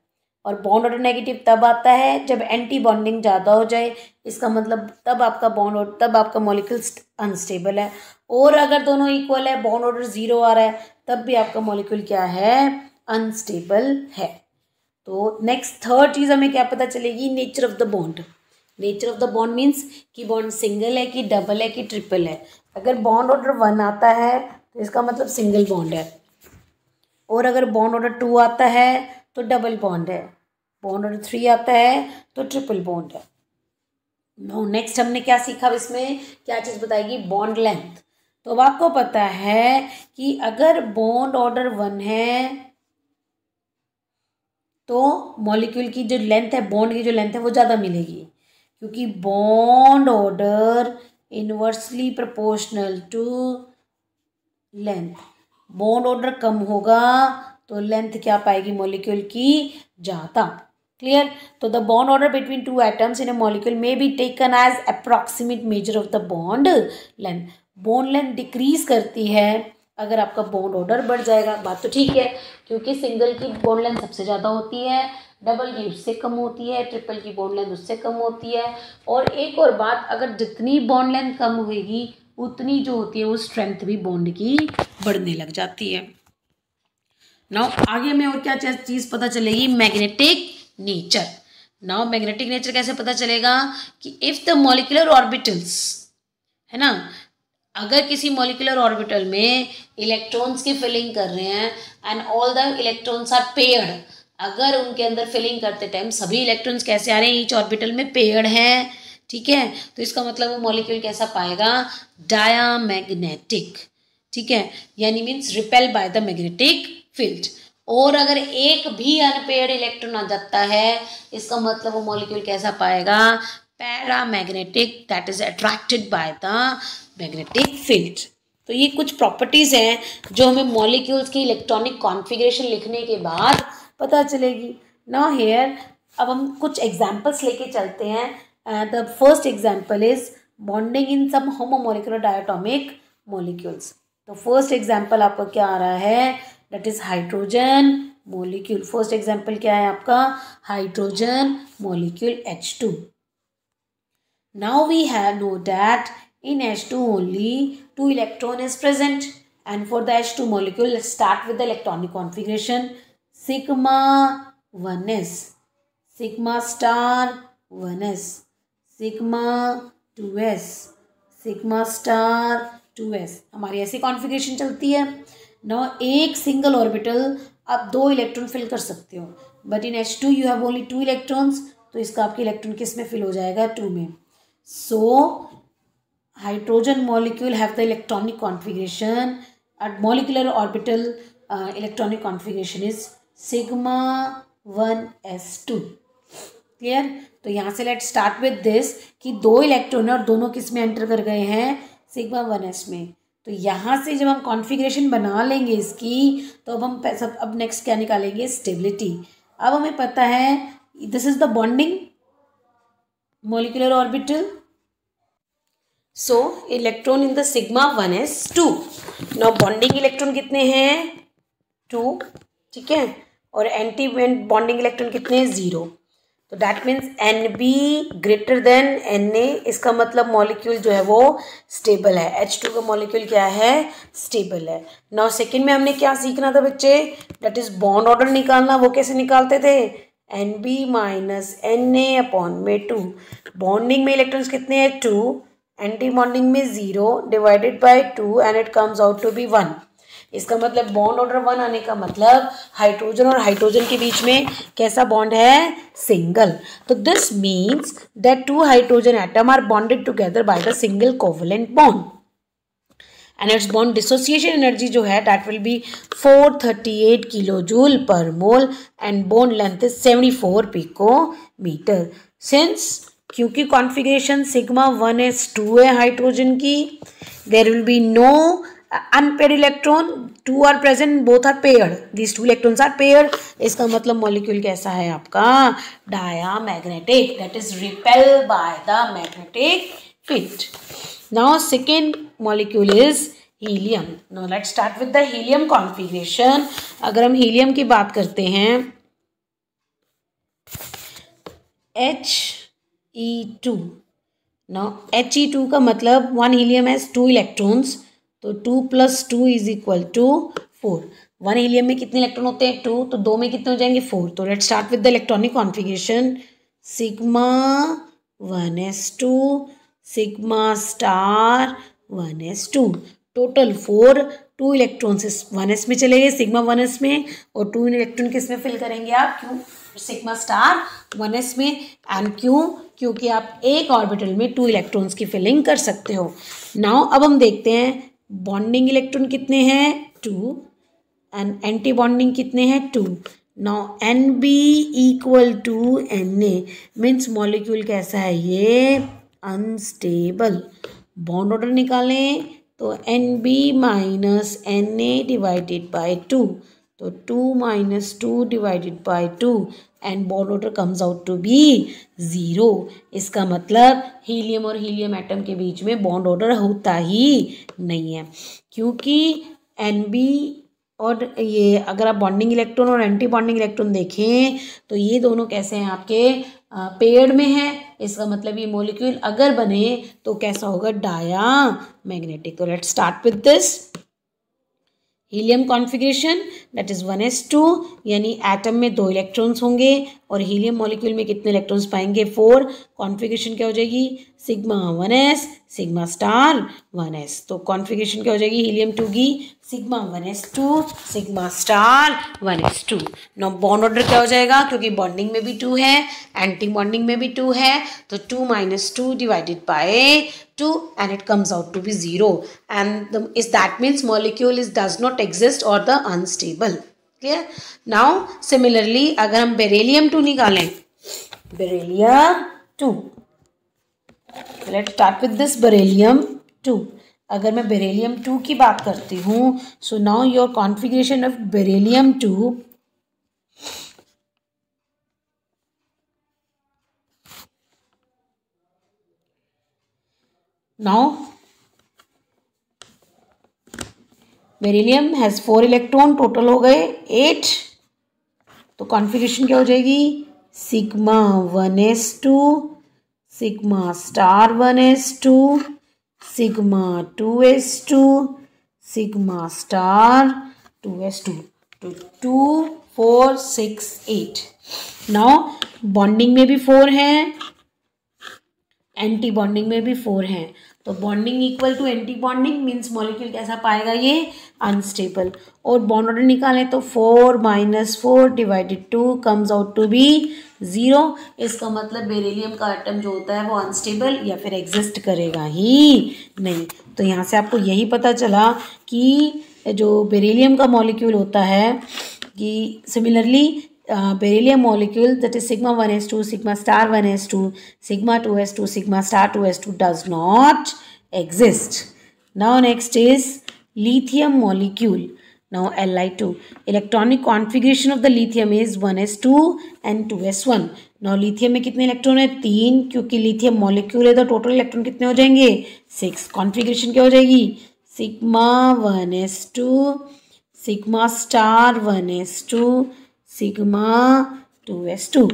और बॉन्ड ऑर्डर नेगेटिव तब आता है जब एंटी बॉन्डिंग ज़्यादा हो जाए, इसका मतलब तब आपका बॉन्ड ऑर्डर, तब आपका मॉलिक्यूल अनस्टेबल है। और अगर दोनों इक्वल है, बॉन्ड ऑर्डर 0 आ रहा है, तब भी आपका मॉलिक्यूल क्या है, अनस्टेबल है। तो नेक्स्ट थर्ड चीज़ हमें क्या पता चलेगी, nature of the bond. Nature of the bond means कि बॉन्ड सिंगल है कि डबल है कि ट्रिपल है। अगर बॉन्ड ऑर्डर 1 आता है तो इसका मतलब सिंगल बॉन्ड है, और अगर बॉन्ड ऑर्डर 2 आता है तो डबल बॉन्ड है, बॉन्ड ऑर्डर 3 आता है तो ट्रिपल बॉन्ड है। नो नेक्स्ट हमने क्या सीखा, इसमें क्या चीज़ बताएगी, बॉन्ड लेंथ। तो अब आपको पता है कि अगर बॉन्ड ऑर्डर 1 है तो मॉलिक्यूल की जो लेंथ है, बॉन्ड की जो लेंथ है वो ज़्यादा मिलेगी, क्योंकि bond order inversely proportional to length. Bond order कम होगा तो लेंथ क्या पाएगी मॉलिक्यूल की, ज़्यादा। क्लियर। तो the bond order between 2 atoms in a molecule may be taken as approximate measure of the bond length. Bond length decrease करती है अगर आपका बॉन्ड ऑर्डर बढ़ जाएगा। बात तो ठीक है, क्योंकि सिंगल की बॉन्ड लेंथ सबसे ज़्यादा होती है, डबल की उससे कम होती है, ट्रिपल की बॉन्ड लेंथ उससे कम होती है। और एक और बात, अगर जितनी बॉन्ड लेंथ कम होगी उतनी जो होती है वो स्ट्रेंथ भी बॉन्ड की बढ़ने लग जाती है। नाउ आगे में और क्या चीज़ पता चलेगी, magnetic nature. Now magnetic nature कैसे पता चलेगा, कि इफ़ द मॉलिक्यूलर ऑर्बिटल्स, है ना, अगर किसी मॉलिक्यूलर ऑर्बिटल में इलेक्ट्रॉन्स की फिलिंग कर रहे हैं and all the electrons are paired, अगर उनके अंदर फिलिंग करते टाइम सभी इलेक्ट्रॉन्स कैसे आ रहे हैं, ईच ऑर्बिटल में पेयर्ड है, ठीक है, तो इसका मतलब वो मॉलिक्यूल कैसा पाएगा, डायामैग्नेटिक, ठीक है, यानी means repel by the magnetic field. और अगर एक भी अनपेयर्ड इलेक्ट्रॉन आ जाता है, इसका मतलब वो मॉलिक्यूल कैसा पाएगा, paramagnetic, that is attracted by the magnetic field. तो ये कुछ प्रॉपर्टीज हैं जो हमें मॉलिक्यूल्स की इलेक्ट्रॉनिक कॉन्फ़िगरेशन लिखने के बाद पता चलेगी। नाउ हियर अब हम कुछ एग्जांपल्स लेके चलते हैं। The first example is bonding in some homomolecular diatomic molecules. तो फर्स्ट एग्जांपल आपका क्या आ रहा है, that is hydrogen molecule. First example क्या है आपका, hydrogen molecule H2। Now we have know that in H2 only 2 electron is present, and for the H2 molecule let's start with the electronic configuration. Sigma 1s, sigma star 1s, sigma 2s, sigma star 2s, हमारी ऐसी configuration चलती है। Now एक single orbital आप 2 electron fill कर सकते हो, but in H2 you have only 2 electrons, तो इसका आपके इलेक्ट्रॉन किस में फिल हो जाएगा, 2 में। So hydrogen molecule have the electronic configuration at molecular orbital electronic configuration is sigma 1s2। Clear. तो यहाँ से लेट स्टार्ट विद दिस कि 2 इलेक्ट्रॉन और दोनों किस में एंटर कर गए हैं, सिग्मा 1s में। तो यहाँ से जब हम कॉन्फ़िगरेशन बना लेंगे इसकी, तो अब हम सब अब नेक्स्ट क्या निकालेंगे, स्टेबिलिटी। अब हमें पता है this is the bonding molecular orbital. So electron in the sigma 1s2. Now bonding electron कितने हैं 2, ठीक है, और एंटी बॉन्डिंग इलेक्ट्रॉन कितने हैं 0. तो that means Nb greater than Na. इसका मतलब मॉलिक्यूल जो है वो स्टेबल है. H2 का मॉलिक्यूल क्या है, स्टेबल है. नाउ सेकेंड में हमने क्या सीखना था बच्चे, दैट इज बॉन्ड ऑर्डर निकालना. वो कैसे निकालते थे, Nb माइनस Na अपॉन में 2. बॉन्डिंग में इलेक्ट्रॉन्स कितने हैं 2, एंटी बॉन्डिंग में 0 divided by 2 and it comes out to be 1. इसका मतलब बॉन्ड ऑर्डर 1 आने का मतलब हाइड्रोजन और हाइड्रोजन के बीच में कैसा बॉन्ड है, सिंगल. तो this means that 2 hydrogen atom are bonded together by the single covalent bond. And its bond dissociation energy जो है that will be 438 किलोजूल पर मोल and bond length is 74 picometer. Since क्योंकि कॉन्फ़िगरेशन सिग्मा 1s2 है hydrogen की, there will be no unpaired electron. 2 are present, both are paired. These 2 electrons are paired. इसका मतलब molecule कैसा है आपका, diamagnetic, that is repelled by the magnetic field. Now second molecule is helium. Now let's start with the helium configuration. अगर हम helium की बात करते हैं, He2. Now He2 का मतलब 1 helium has 2 electrons, तो 2 + 2 = 4. 1 helium में कितने इलेक्ट्रॉन होते हैं 2, तो 2 में कितने हो जाएंगे 4. तो let's start with the electronic configuration. Sigma 1s2 sigma star 1s2. Total 4, 2 electrons इस 1s में चले गए, सिग्मा 1s में, और 2 इलेक्ट्रॉन किस में फिल करेंगे आप, क्यों, सिग्मा स्टार 1s में. एंड क्यों, क्योंकि आप एक ऑर्बिटल में 2 इलेक्ट्रॉन्स की फिलिंग कर सकते हो. नाउ अब हम देखते हैं बॉन्डिंग इलेक्ट्रॉन कितने हैं 2 एंड एंटी बॉन्डिंग कितने हैं 2. Now Nb = Na means molecule कैसा है, ये अनस्टेबल. बॉन्ड ऑर्डर निकालें तो Nb minus Na divided by 2, तो 2 - 2 divided by 2 and bond order comes out to be 0. इसका मतलब हीलियम और हीलियम एटम के बीच में बॉन्ड ऑर्डर होता ही नहीं है, क्योंकि Nb और ये अगर आप बॉन्डिंग इलेक्ट्रॉन और एंटी बॉन्डिंग इलेक्ट्रॉन देखें तो ये दोनों कैसे हैं आपके पेयर में है. इसका मतलब ये मॉलिक्यूल अगर बने तो कैसा होगा, डायामैग्नेटिक. तो let's start with this helium configuration, that is 1s2, यानी एटम में 2 इलेक्ट्रॉन्स होंगे और हीलियम मॉलिक्यूल में कितने इलेक्ट्रॉन्स पाएंगे 4. कॉन्फ़िगरेशन क्या हो जाएगी, sigma 1s sigma star 1s. तो कॉन्फ़िगरेशन क्या हो जाएगी हीलियम 2 की, sigma 1s2 sigma star 1s2. No bond order क्या हो जाएगा, क्योंकि बॉन्डिंग में भी 2 है, एंटी बॉन्डिंग में भी 2 है, तो 2 - 2 divided by 2 and it comes out to be 0, and that means molecule does not exist or the unstable. Clear? Now similarly अगर हम बेरिलियम 2 निकालें, beryllium 2, let's start with this beryllium 2. अगर मैं बेरिलियम 2 की बात करती हूँ, so now your configuration of beryllium 2, now beryllium has 4 electron, total हो गए 8. तो कॉन्फ़िगरेशन क्या हो जाएगी, sigma 1s2 sigma star 1s2 sigma 2s2 sigma star 2s2. तो 2 4 6 8. नाउ बॉन्डिंग में भी 4 हैं, एंटी बॉन्डिंग में भी 4 हैं. तो bonding equal to anti bonding means molecule कैसा पाएगा, ये अनस्टेबल. और बॉन्ड ऑर्डर निकालें तो 4 - 4 divided 2 comes out to be 0. इसका मतलब बेरिलियम का एटम जो होता है वो अनस्टेबल या फिर एग्जिस्ट करेगा ही नहीं. तो यहाँ से आपको यही पता चला कि जो बेरिलियम का मॉलिक्यूल होता है कि similarly beryllium molecule, that is sigma 1s2 sigma star 1s2 sigma 2s2 sigma star 2s2 does not exist. Now next is lithium molecule. Now Li2. Electronic configuration of the lithium is 1s2 and 2s1. Now lithium में कितने electron है? 3, क्योंकि lithium molecule है तो total electron कितने हो जाएंगे? 6. Configuration क्या हो जाएगी? Sigma 1s2, sigma star 1s2, sigma 2s2.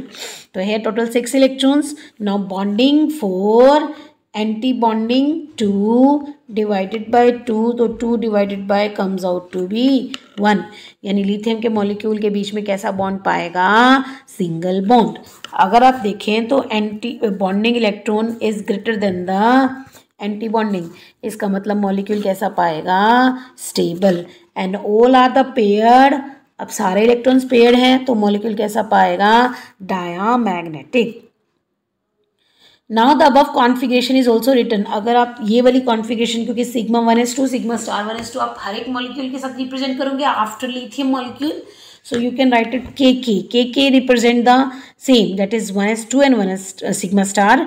तो है total 6 electrons. Now bonding 4, anti bonding 2 divided by 2, तो 2 divided by comes out to be 1. यानी लिथियम के मॉलिक्यूल के बीच में कैसा बॉन्ड पाएगा? Single bond. अगर आप देखें तो anti bonding electron is greater than the anti bonding. इसका मतलब मॉलिक्यूल कैसा पाएगा? Stable. And all are the paired. अब सारे इलेक्ट्रॉन्स पेयर्ड हैं तो मॉलिक्यूल कैसा पाएगा? Diamagnetic. Now the above configuration is also written. अगर आप ये वाली कॉन्फ़िगरेशन, क्योंकि sigma 1s2 sigma star 1s2 आप हर एक मॉलिक्यूल के साथ रिप्रेजेंट करोगे after lithium molecule, so you can write it kk represent the same, that is 1s2 and 1s sigma star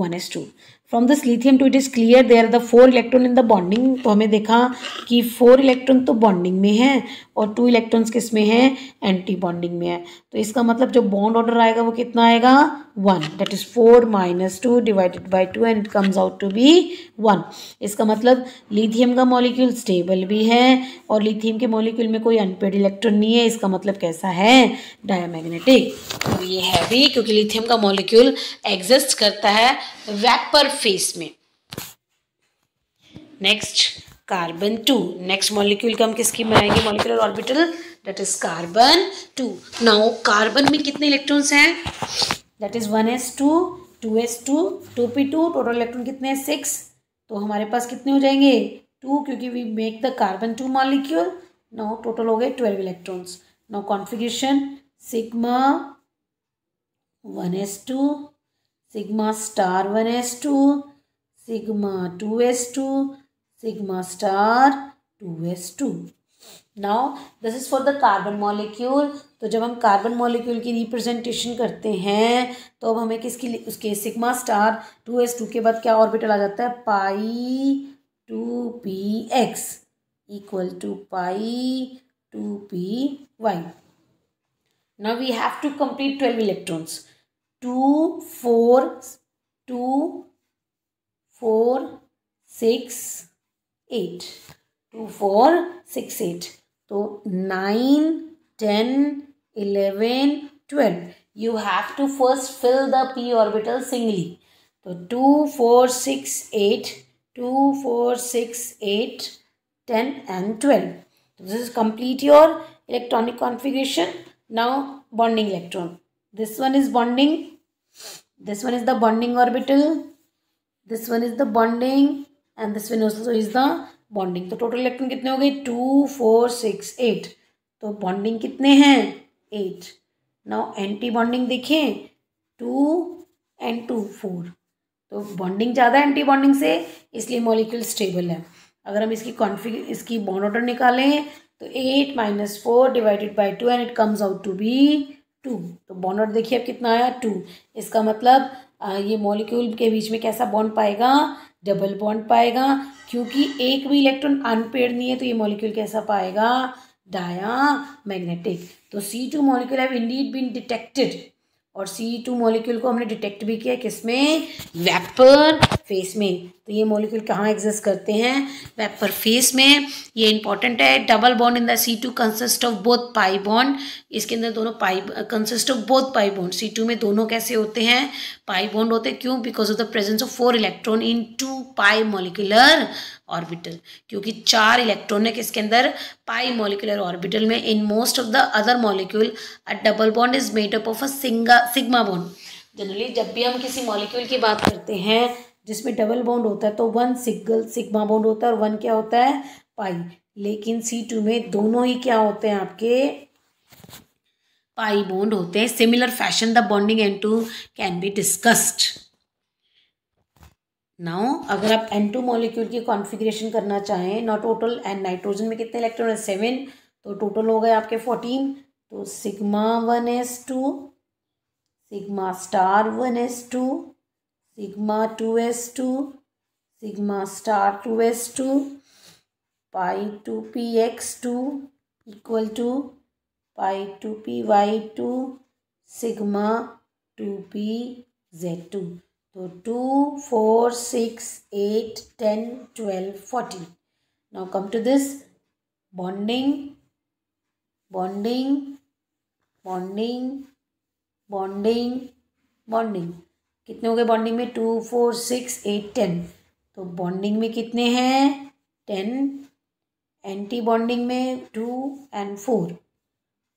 1s2. From this lithium 2 it is clear there are the 4 electron in the bonding. तो हमें देखा कि 4 electron तो bonding में है और 2 electrons किस में है? एंटी बॉन्डिंग में है. तो इसका मतलब जो बॉन्ड ऑर्डर आएगा वो कितना आएगा? 1. That is 4 - 2 divided by 2 and it comes out to be 1. इसका मतलब लिथियम का मॉलिक्यूल स्टेबल भी है और लिथियम के मॉलिक्यूल में कोई अनपेयर्ड इलेक्ट्रॉन नहीं है. इसका मतलब कैसा है? डायमैग्नेटिक. तो ये है भी क्योंकि लिथियम का मॉलिक्यूल एग्जिस्ट करता है वेपर फेस में. Next carbon 2. नेक्स्ट मॉलिक्यूल का हम किसकी बनाएंगे? Molecular orbital, that is carbon 2. Now carbon में कितने इलेक्ट्रॉन्स हैं? That is 1s2, 2s2, 2p2. Total electron कितने हैं? 6. तो हमारे पास कितने हो जाएंगे? 2, क्योंकि we make the carbon 2 molecule. Now total हो गए 12 electrons. Now configuration sigma 1s2, sigma star 1s2, sigma 2s2, sigma star 2s2. Now this is for the carbon molecule. तो जब हम कार्बन मॉलिक्यूल की रिप्रेजेंटेशन करते हैं तो अब हमें किसकी, उसके सिग्मा स्टार 2s2 के बाद क्या ऑर्बिटल आ जाता है? Pi 2px equal to pi 2py. Now we have to complete 12 electrons. 2, 4, 2, 4, 6, 8. 2, 4, 6, 8. तो 9, 10, 11, 12. You have to first fill the p orbital singly. तो 2, 4, 6, 8, 2, 4, 6, 8, 10 and 12. So this is complete your electronic configuration. Now bonding electron. This one is bonding. This one is the bonding orbital. This one is the bonding and this one also is the bonding. तो total electron कितने हो गए? 2, 4, 6, 8. तो bonding कितने हैं? 8. Now anti bonding देखें 2 and 2, 4. तो bonding ज़्यादा है एंटी बॉन्डिंग से, इसलिए मॉलिक्यूल स्टेबल है. अगर हम इसकी बॉन्ड ऑर्डर निकालें तो 8 - 4 divided by 2 and it comes out to be 2. तो बॉन्ड ऑर्डर देखिए अब कितना आया? 2. इसका मतलब ये मॉलिक्यूल के बीच में कैसा बॉन्ड पाएगा? डबल बॉन्ड पाएगा. क्योंकि एक भी इलेक्ट्रॉन अनपेयर्ड नहीं है तो ये मॉलिक्यूल कैसा पाएगा? डायामैग्नेटिक. तो C2 molecule have indeed been detected और C2 मॉलिक्यूल को हमने डिटेक्ट भी किया किसमें? वेपर फेस में. तो ये मॉलिक्यूल कहाँ एग्जिस्ट करते हैं? वेपर फेस में. ये इंपॉर्टेंट है. Double bond in the C2 consist of both pi bond. इसके अंदर दोनों pi consist of both pi bond. C2 में दोनों कैसे होते हैं? पाई बॉन्ड होते हैं. क्यों? Because of the presence of 4 electron in 2 pi molecular orbital. क्योंकि 4 इलेक्ट्रॉन है किसके अंदर? पाई मॉलिक्यूलर ऑर्बिटल में. In most of the other molecule a double bond is made up of a sigma bond. Generally जब भी हम किसी मॉलिक्यूल की बात करते हैं जिसमें डबल बॉन्ड होता है तो 1 सिग्मा बॉन्ड होता है और 1 क्या होता है? पाई. लेकिन C2 में दोनों ही क्या होते हैं? आपके पाई बॉन्ड होते हैं. Similar fashion the bonding N2 can be discussed. Now अगर आप N2 मॉलिक्यूल की कॉन्फ़िगरेशन करना चाहें, ना टोटल एंड नाइट्रोजन में कितने इलेक्ट्रॉन है? 7. तो टोटल हो गए आपके 14. तो sigma 1s2, sigma star 1s2, sigma 2s2, sigma star 2s2, pi 2px2, equal to pi 2p y2 sigma 2p z2। तो 2 4 6 8 10 12 14। Now come to this bonding bonding bonding bonding bonding. कितने हो गए बॉन्डिंग में? 2 4 6 8 10। तो बॉन्डिंग में कितने हैं? 10। Anti bonding में 2 एंड 4।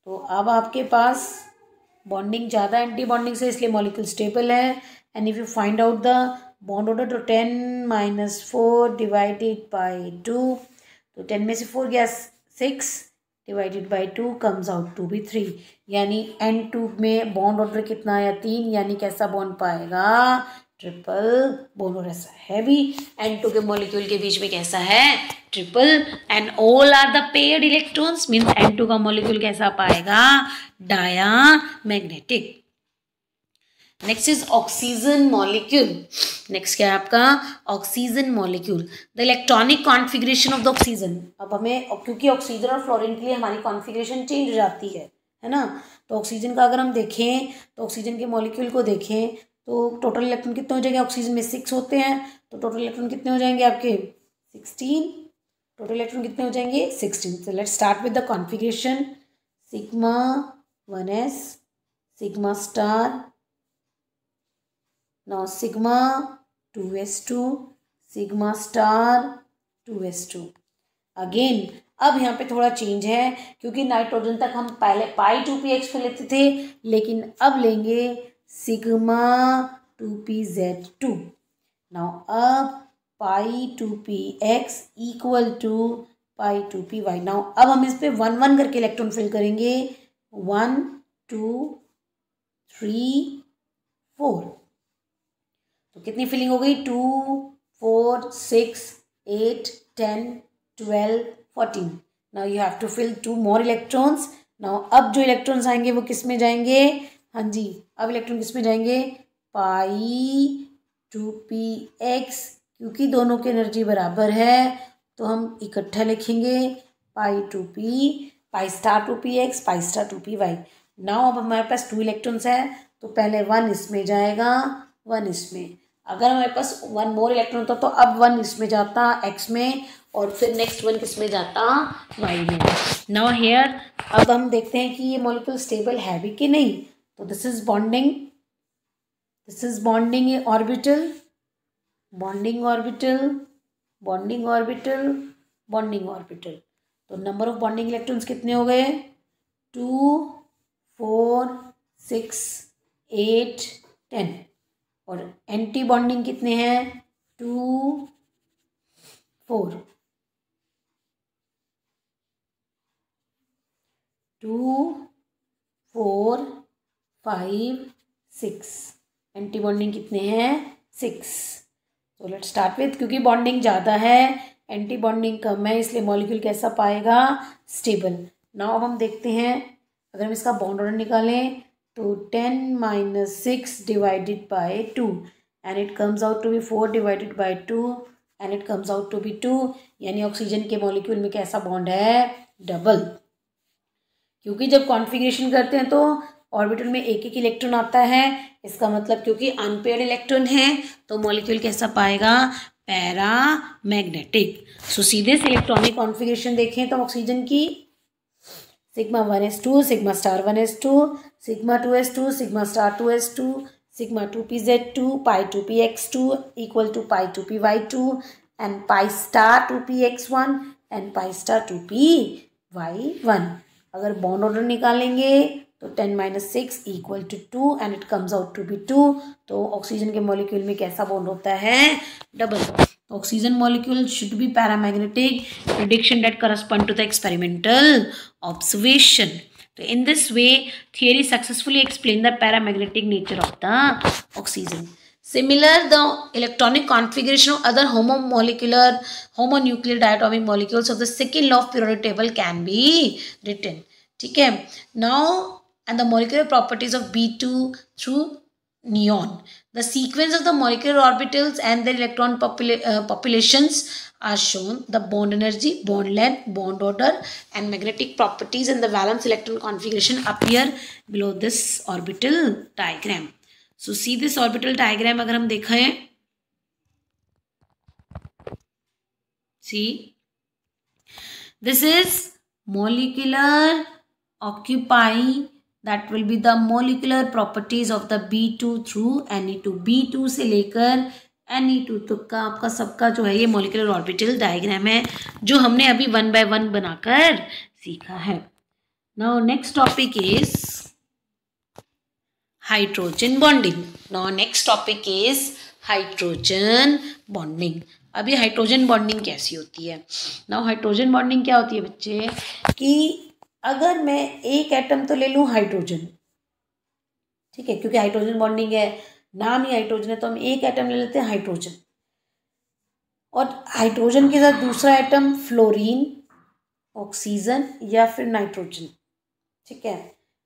तो अब आपके पास बॉन्डिंग ज़्यादा एंटी बॉन्डिंग से, इसलिए मॉलिक्यूल स्टेबल है। And if you find out the bond order, तो 10 - 4 डिवाइडेड बाई 2। तो 10 में से 4 गया 6 divided by 2 comes out to be 3। यानी N2 में बॉन्ड ऑर्डर कितना आया? 3। यानी कैसा बॉन्ड पाएगा? Triple bond. और ऐसा हैवी N2 के मॉलिक्यूल के बीच में कैसा है? Triple. And all are the paired electrons, means N2 का मॉलिक्यूल कैसा पाएगा? Diamagnetic. Next is oxygen molecule. Next क्या है आपका? Oxygen molecule. The electronic configuration of the oxygen. अब हमें, क्योंकि ऑक्सीजन और फ्लोरीन के लिए हमारी कॉन्फ़िगरेशन चेंज हो जाती है ना। तो ऑक्सीजन का अगर हम देखें, तो ऑक्सीजन के मॉलिक्यूल को देखें तो टोटल इलेक्ट्रॉन कितने हो जाएंगे? ऑक्सीजन में 6 होते हैं, तो टोटल इलेक्ट्रॉन कितने हो जाएंगे आपके? 16। टोटल इलेक्ट्रॉन कितने हो जाएंगे? 16। तो let's start with the configuration. Sigma 1s, sigma star, now sigma 2s2, sigma star 2s2। Again अब यहाँ पे थोड़ा चेंज है, क्योंकि नाइट्रोजन तक हम पहले पाई 2px पे लेते थे, लेकिन अब लेंगे सिग्मा 2pz2। नाउ अब pi 2px equal to pi 2py। Now अब हम इस पे 1 1 करके इलेक्ट्रॉन फिल करेंगे। 1 2 3 4। तो कितनी फिलिंग हो गई? 2 4 6 8 10 12 14। Now you have to fill 2 more electrons. Now अब जो इलेक्ट्रॉन्स आएंगे वो किस में जाएंगे? हाँ जी, अब इलेक्ट्रॉन किस में जाएंगे? पाई 2px। क्योंकि दोनों की एनर्जी बराबर है तो हम इकट्ठा लिखेंगे पाई 2p, पाई star 2px, pi star 2py। Now अब हमारे पास 2 इलेक्ट्रॉन्स है, तो पहले 1 इसमें जाएगा, 1 इसमें। अगर हमारे पास 1 more इलेक्ट्रॉन होता तो अब 1 इसमें जाता x में, और फिर नेक्स्ट 1 किस में जाता? y में। नाउ हेयर अब हम देखते हैं कि ये मॉलिक्यूल स्टेबल है भी कि नहीं। तो this is bonding, this is bonding orbital, bonding orbital, bonding orbital, bonding orbital. तो नंबर ऑफ बॉन्डिंग इलेक्ट्रॉन्स कितने हो गए? 2 4 6 8 10। और एंटी बॉन्डिंग कितने हैं? 2 4 2 4 5 6। एंटी बॉन्डिंग कितने हैं? 6। तो लेट्स स्टार्ट विथ, क्योंकि बॉन्डिंग ज़्यादा है एंटी बॉन्डिंग कम है, इसलिए मॉलिक्यूल कैसा पाएगा? स्टेबल। नाउ अब हम देखते हैं, अगर हम इसका बॉन्ड ऑर्डर निकालें तो 10 - 6 divided by 2 and it comes out to be 4 divided by 2 and it comes out to be 2। यानी ऑक्सीजन के मॉलिक्यूल में कैसा बॉन्ड है? डबल। क्योंकि जब कॉन्फ़िगरेशन करते हैं तो ऑर्बिटल में एक एक इलेक्ट्रॉन आता है, इसका मतलब क्योंकि अनपेयर्ड इलेक्ट्रॉन है तो मॉलिक्यूल कैसा पाएगा? पैरामैग्नेटिक। सो सीधे से इलेक्ट्रॉनिक कॉन्फ़िगरेशन देखें तो ऑक्सीजन की sigma 1s2, sigma star 1s2, sigma 2s2, sigma star 2s2, sigma 2pz2, pi 2px2 equal to pi 2py2 and pi star 2px1 and pi star 2py1। अगर bond order निकालेंगे तो 10 - 6 equal to 2 and it comes out to be 2। तो oxygen के molecule में कैसा bond होता है? Double. Oxygen molecule should be paramagnetic, prediction that correspond to the experimental observation. तो in this way theory successfully explain the paramagnetic nature of the oxygen. Similar the electronic configuration of other homonuclear diatomic molecules of the second law of periodic table can be written. ठीक है। Now and the molecular properties of B2 through neon. The sequence of the molecular orbitals and their electron populations are shown. The bond energy, bond length, bond order and magnetic properties and the valence electron configuration appear below this orbital diagram. So see this orbital diagram अगर हम देखें, see this is molecular occupying, that will be the molecular properties of the B2 through Ne2. B2 से लेकर Ne2 तक का आपका सबका जो है ये molecular orbital diagram है जो हमने अभी 1 by 1 बनाकर सीखा है. Now next topic is hydrogen bonding. Now next topic is hydrogen bonding. अभी हाइड्रोजन बॉन्डिंग कैसी होती है. नाउ हाइड्रोजन बॉन्डिंग क्या होती है बच्चे कि अगर मैं एक एटम तो ले लूँ हाइड्रोजन, ठीक है, क्योंकि हाइड्रोजन बॉन्डिंग है, नाम ही हाइड्रोजन है, तो हम एक एटम ले लेते हैं हाइड्रोजन, और हाइड्रोजन के साथ दूसरा एटम फ्लोरीन, ऑक्सीजन या फिर नाइट्रोजन, ठीक है,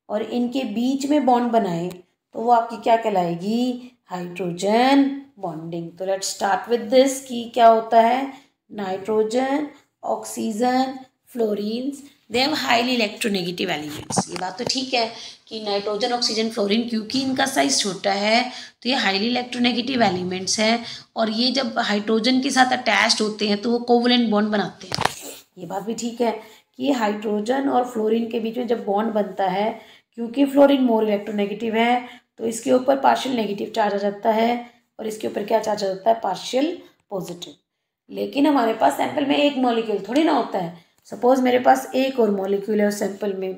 और इनके बीच में बॉन्ड बनाए तो वो आपकी क्या कहलाएगी, हाइड्रोजन बॉन्डिंग. तो लेट्स स्टार्ट विद दिस कि क्या होता है. Nitrogen, oxygen, fluorines, they have highly electronegative elements. ये बात तो ठीक है कि नाइट्रोजन, ऑक्सीजन, फ्लोरीन क्योंकि इनका साइज छोटा है तो ये हाईली इलेक्ट्रोनेगेटिव एलिमेंट्स हैं, और ये जब हाइड्रोजन के साथ अटैच्ड होते हैं तो वो कोवलेंट बॉन्ड बनाते हैं. ये बात भी ठीक है कि हाइड्रोजन और फ्लोरीन के बीच में जब बॉन्ड बनता है, क्योंकि फ्लोरीन मोर इलेक्ट्रोनेगेटिव है तो इसके ऊपर पार्शियल नेगेटिव चार्ज आ जाता है और इसके ऊपर क्या चार्ज आ जाता है, पार्शियल पॉजिटिव. लेकिन हमारे पास सैंपल में एक मॉलिक्यूल थोड़ी ना होता है. सपोज मेरे पास एक और मॉलिक्यूल है उस सैंपल में,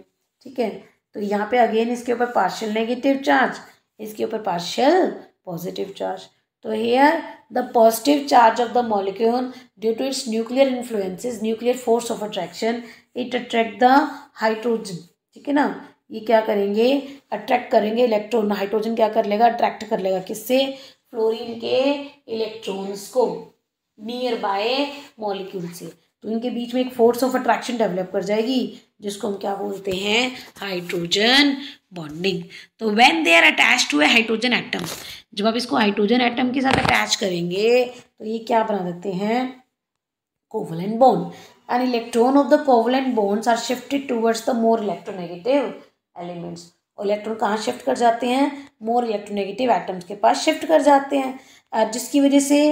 ठीक है, तो यहाँ पे अगेन इसके ऊपर पार्शियल नेगेटिव चार्ज, इसके ऊपर पार्शियल पॉजिटिव चार्ज. तो here the positive charge of the molecule due to its nuclear influences, nuclear force of attraction, it attract the hydrogen. ठीक है ना, ये क्या करेंगे, अट्रैक्ट करेंगे इलेक्ट्रॉन. हाइड्रोजन क्या कर लेगा, अट्रैक्ट कर लेगा किससे, फ्लोरीन के इलेक्ट्रॉन्स को नियर बाय मॉलिक्यूल से. तो इनके बीच में एक फोर्स ऑफ अट्रैक्शन डेवलप कर जाएगी जिसको हम क्या बोलते हैं, हाइड्रोजन बॉन्डिंग. तो when they are attached to a hydrogen atom, जब आप इसको हाइड्रोजन एटम के साथ अटैच करेंगे तो ये क्या बना देते हैं, covalent bond. An electron of the covalent bonds are shifted towards the more electronegative elements. और इलेक्ट्रॉन कहाँ शिफ्ट कर जाते हैं, मोर इलेक्ट्रोनेगेटिव एटम्स के पास शिफ्ट कर जाते हैं, जिसकी वजह से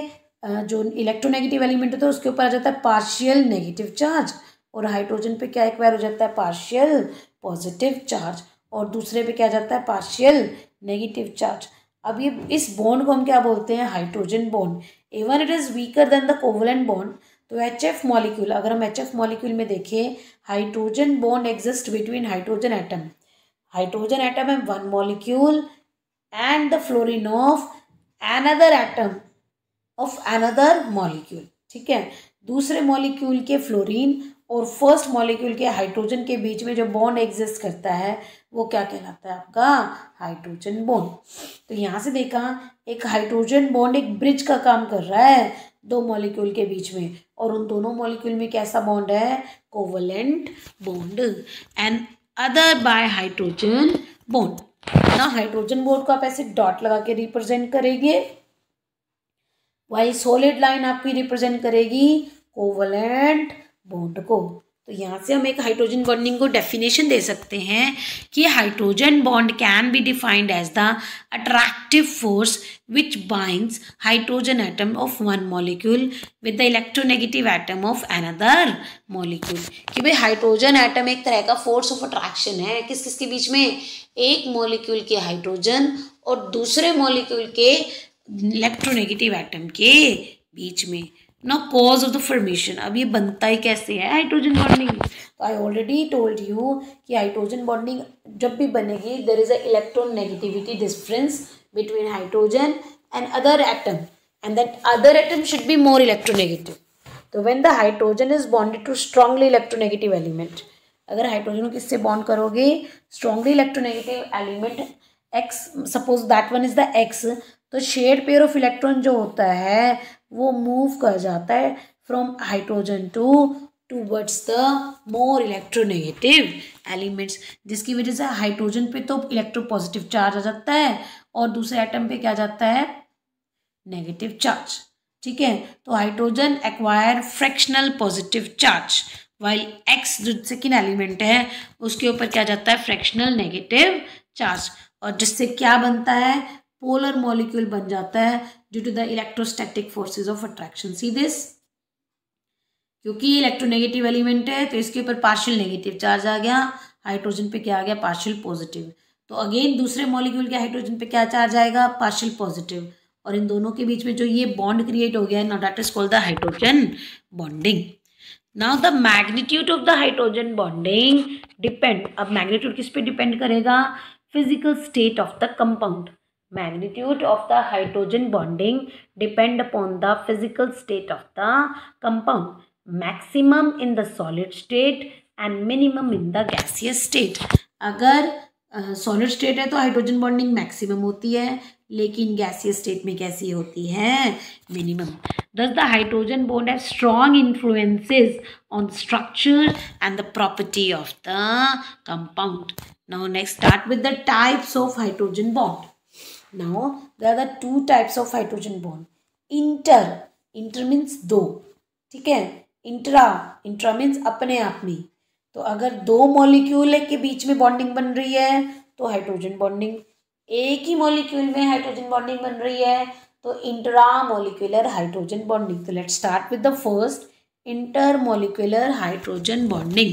जो इलेक्ट्रोनेगेटिव एलिमेंट होता है उसके ऊपर आ जाता है पार्शियल नेगेटिव चार्ज, और हाइड्रोजन पे क्या एक्वायर हो जाता है, पार्शियल पॉजिटिव चार्ज, और दूसरे पे क्या जाता है, पार्शियल नेगेटिव चार्ज. अब ये इस बॉन्ड को हम क्या बोलते हैं, hydrogen bond. Even it is weaker than the covalent bond. तो HF मॉलिक्यूल, अगर हम HF मॉलिक्यूल में देखें, hydrogen bond exist between hydrogen atom. Hydrogen atom है one molecule and the fluorine of another atom of another molecule. ठीक है, दूसरे molecule के फ्लोरीन और फर्स्ट मॉलिक्यूल के हाइड्रोजन के बीच में जो बॉन्ड एग्जिस्ट करता है वो क्या कहलाता है, आपका हाइड्रोजन बॉन्ड. तो यहाँ से देखा, एक हाइड्रोजन बॉन्ड एक ब्रिज का काम कर रहा है दो मॉलिक्यूल के बीच में, और उन दोनों मॉलिक्यूल में कैसा बॉन्ड है, covalent bond, and other by hydrogen bond. ना हाइड्रोजन बॉन्ड को आप ऐसे डॉट लगा के रिप्रेजेंट करेंगे, वाइल सॉलिड लाइन आपकी रिप्रेजेंट करेगी कोवलेंट बॉन्ड को. तो यहाँ से हम एक हाइड्रोजन बॉन्डिंग को डेफिनेशन दे सकते हैं कि hydrogen bond can be defined as the attractive force which binds hydrogen atom of one molecule with the electronegative atom of another molecule. कि भाई हाइड्रोजन एटम एक तरह का फोर्स ऑफ अट्रैक्शन है किस किस के बीच में, एक मॉलिक्यूल के हाइड्रोजन और दूसरे मॉलिक्यूल के इलेक्ट्रोनेगेटिव एटम के बीच में. ना कॉज ऑफ द फॉर्मेशन, अब ये बनता ही कैसे है हाइड्रोजन बॉन्डिंग. तो आई ऑलरेडी टोल्ड यू कि हाइड्रोजन बॉन्डिंग जब भी बनेगी there is a electron negativity difference between hydrogen and other atom, and that other atom should be more electronegative. तो when the hydrogen is bonded to strongly electronegative element, अगर hydrogen को किससे bond करोगे, strongly electronegative element X, suppose that one is the X, तो shared pair of electron जो होता है वो मूव कर जाता है from hydrogen towards the more electronegative elements, जिसकी वजह से हाइड्रोजन पे तो इलेक्ट्रोपॉजिटिव चार्ज आ जाता है और दूसरे एटम पे क्या जाता है, नेगेटिव चार्ज. ठीक है। तो hydrogen acquire fractional positive charge, while x जो सेकेंड एलिमेंट है उसके ऊपर क्या जाता है, फ्रैक्शनल नेगेटिव चार्ज, और जिससे क्या बनता है, पोलर मॉलिक्यूल बन जाता है due to the electrostatic forces of attraction. See this, क्योंकि इलेक्ट्रोनेगेटिव एलिमेंट है तो इसके ऊपर पार्शियल नेगेटिव चार्ज आ गया, हाइड्रोजन पे क्या आ गया, पार्शियल पॉजिटिव। तो अगेन दूसरे मॉलिक्यूल के हाइड्रोजन पे क्या चार्ज आएगा, पार्शियल पॉजिटिव, और इन दोनों के बीच में जो ये बॉन्ड क्रिएट हो गया है, now that is called the hydrogen bonding. Now the magnitude of the hydrogen bonding depend, अब मैग्नीट्यूड किस पे डिपेंड करेगा, physical state of the compound. Magnitude of the hydrogen bonding depend upon the physical state of the compound. Maximum in the solid state and minimum in the gaseous state. अगर solid state है तो hydrogen bonding maximum होती है, लेकिन gaseous state में कैसी होती है, minimum. Thus the hydrogen bond have strong influences on structure and the property of the compound. Now next start with the types of hydrogen bond. Now there are the two types of hydrogen bond. Inter means दो, ठीक है। Intra means अपने आप में। तो अगर दो molecule के बीच में बॉन्डिंग बन रही है तो हाइड्रोजन बॉन्डिंग, एक ही मॉलिक्यूल में हाइड्रोजन बॉन्डिंग बन रही है तो इंट्रा मॉलिक्यूलर हाइड्रोजन बॉन्डिंग। तो let's start with the first, intermolecular hydrogen bonding.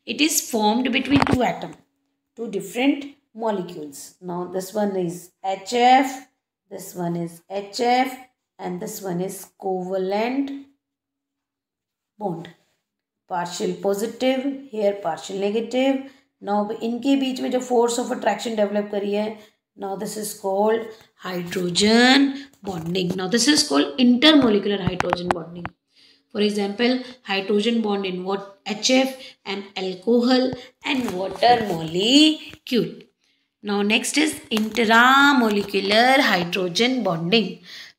It is formed between two atom, two different molecules. Now this one is HF, this one is HF, and this one is covalent bond. Partial positive, here partial negative. Now इनके बीच में जो force of attraction develop करी है, now this is called hydrogen bonding. Now this is called intermolecular hydrogen bonding. For example, hydrogen bond in what HF and alcohol and water molecule. Now next is intramolecular hydrogen bonding.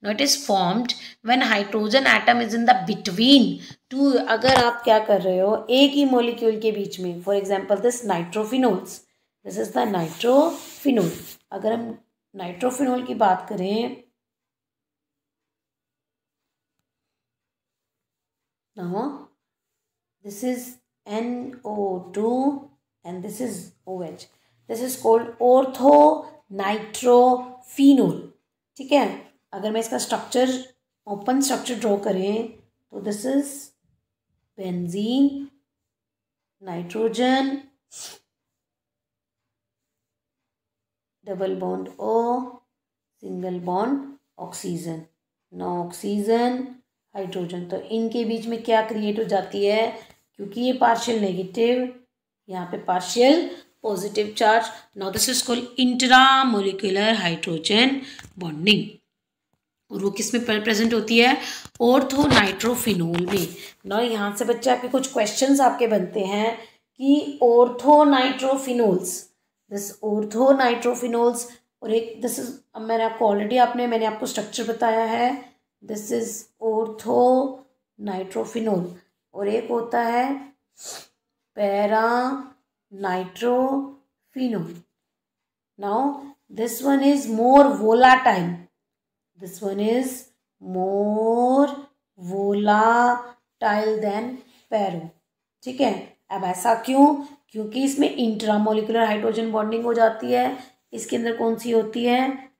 Now it is formed when hydrogen atom is in the between two. अगर आप क्या कर रहे हो, एक ही molecule के बीच में, for example this nitrophenols, this is the nitrophenol. अगर हम नाइट्रोफिनोल की बात करें, now this is NO2 and this is OH. This is called ortho nitrophenol, ठीक है। अगर मैं इसका स्ट्रक्चर, ओपन स्ट्रक्चर ड्रॉ करें तो this is benzene, nitrogen, double bond O, single bond oxygen, no oxygen, hydrogen. तो इनके बीच में क्या क्रिएट हो जाती है, क्योंकि ये पार्शियल नेगेटिव, यहाँ पे partial positive charge. Now this is called intramolecular hydrogen bonding, और वो किस में प्रेजेंट होती है, ऑर्थो नाइट्रोफिनोल में। नाउ यहाँ से बच्चे आपके कुछ क्वेश्चंस आपके बनते हैं कि ऑर्थो नाइट्रोफिनोल्स, दिस ऑर्थो नाइट्रोफिनोल्स, और एक दिस इज, अब मैंने आपको ऑलरेडी मैंने आपको स्ट्रक्चर बताया है, दिस इज ऑर्थो नाइट्रोफिनोल, और एक होता है para nitrophenol. Now this one is more volatile, this one is more volatile than para, ठीक है। अब ऐसा क्यों, क्योंकि इसमें इंट्रामोलिकुलर हाइड्रोजन बॉन्डिंग हो जाती है। इसके अंदर कौन सी होती है,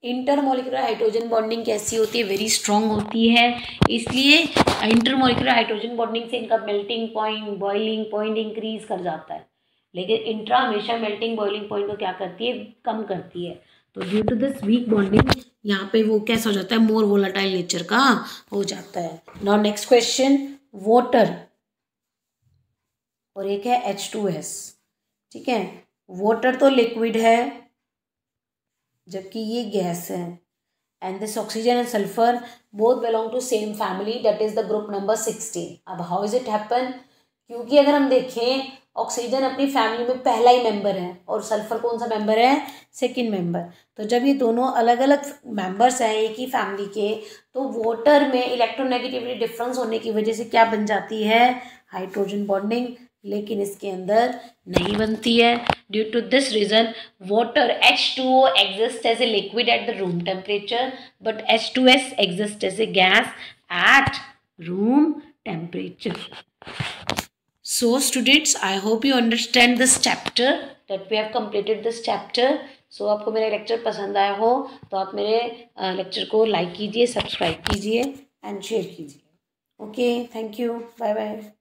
इंटरमोलिकुलर हाइड्रोजन बॉन्डिंग कैसी होती है, वेरी स्ट्रॉन्ग होती है। इसलिए इंटरमोलिकुलर हाइड्रोजन बॉन्डिंग से इनका melting point, boiling point increase कर जाता है, लेकिन इंट्रा हमेशा मेल्टिंग बॉइलिंग पॉइंट को क्या करती है, कम करती है। तो due to this weak bonding यहाँ पे वो कैसा हो जाता है, मोर वोलाटाइल नेचर का हो जाता है। नाउ नेक्स्ट क्वेश्चन, वाटर, और एक है H2S, ठीक है। वाटर तो लिक्विड है जबकि ये गैस है, and this oxygen and sulphur both belong to same family, that is the group number 16। अब हाउ इज इट हैपन, क्योंकि अगर हम देखें ऑक्सीजन अपनी फैमिली में पहला ही मेंबर है और सल्फर कौन सा मेंबर है, सेकंड मेंबर। तो जब ये दोनों अलग अलग मेंबर्स हैं एक ही फैमिली के, तो वाटर में इलेक्ट्रोनेगेटिविटी डिफरेंस होने की वजह से क्या बन जाती है, हाइड्रोजन बॉन्डिंग, लेकिन इसके अंदर नहीं बनती है। Due to this reason, water H2O exists as a liquid at the room temperature, but H2S exists as a gas at room temperature. So students, I hope you understand this chapter, that we have completed this chapter. So आपको मेरा lecture पसंद आया हो तो आप मेरे lecture को like कीजिए, सब्सक्राइब कीजिए एंड शेयर कीजिए. Okay, thank you, bye bye.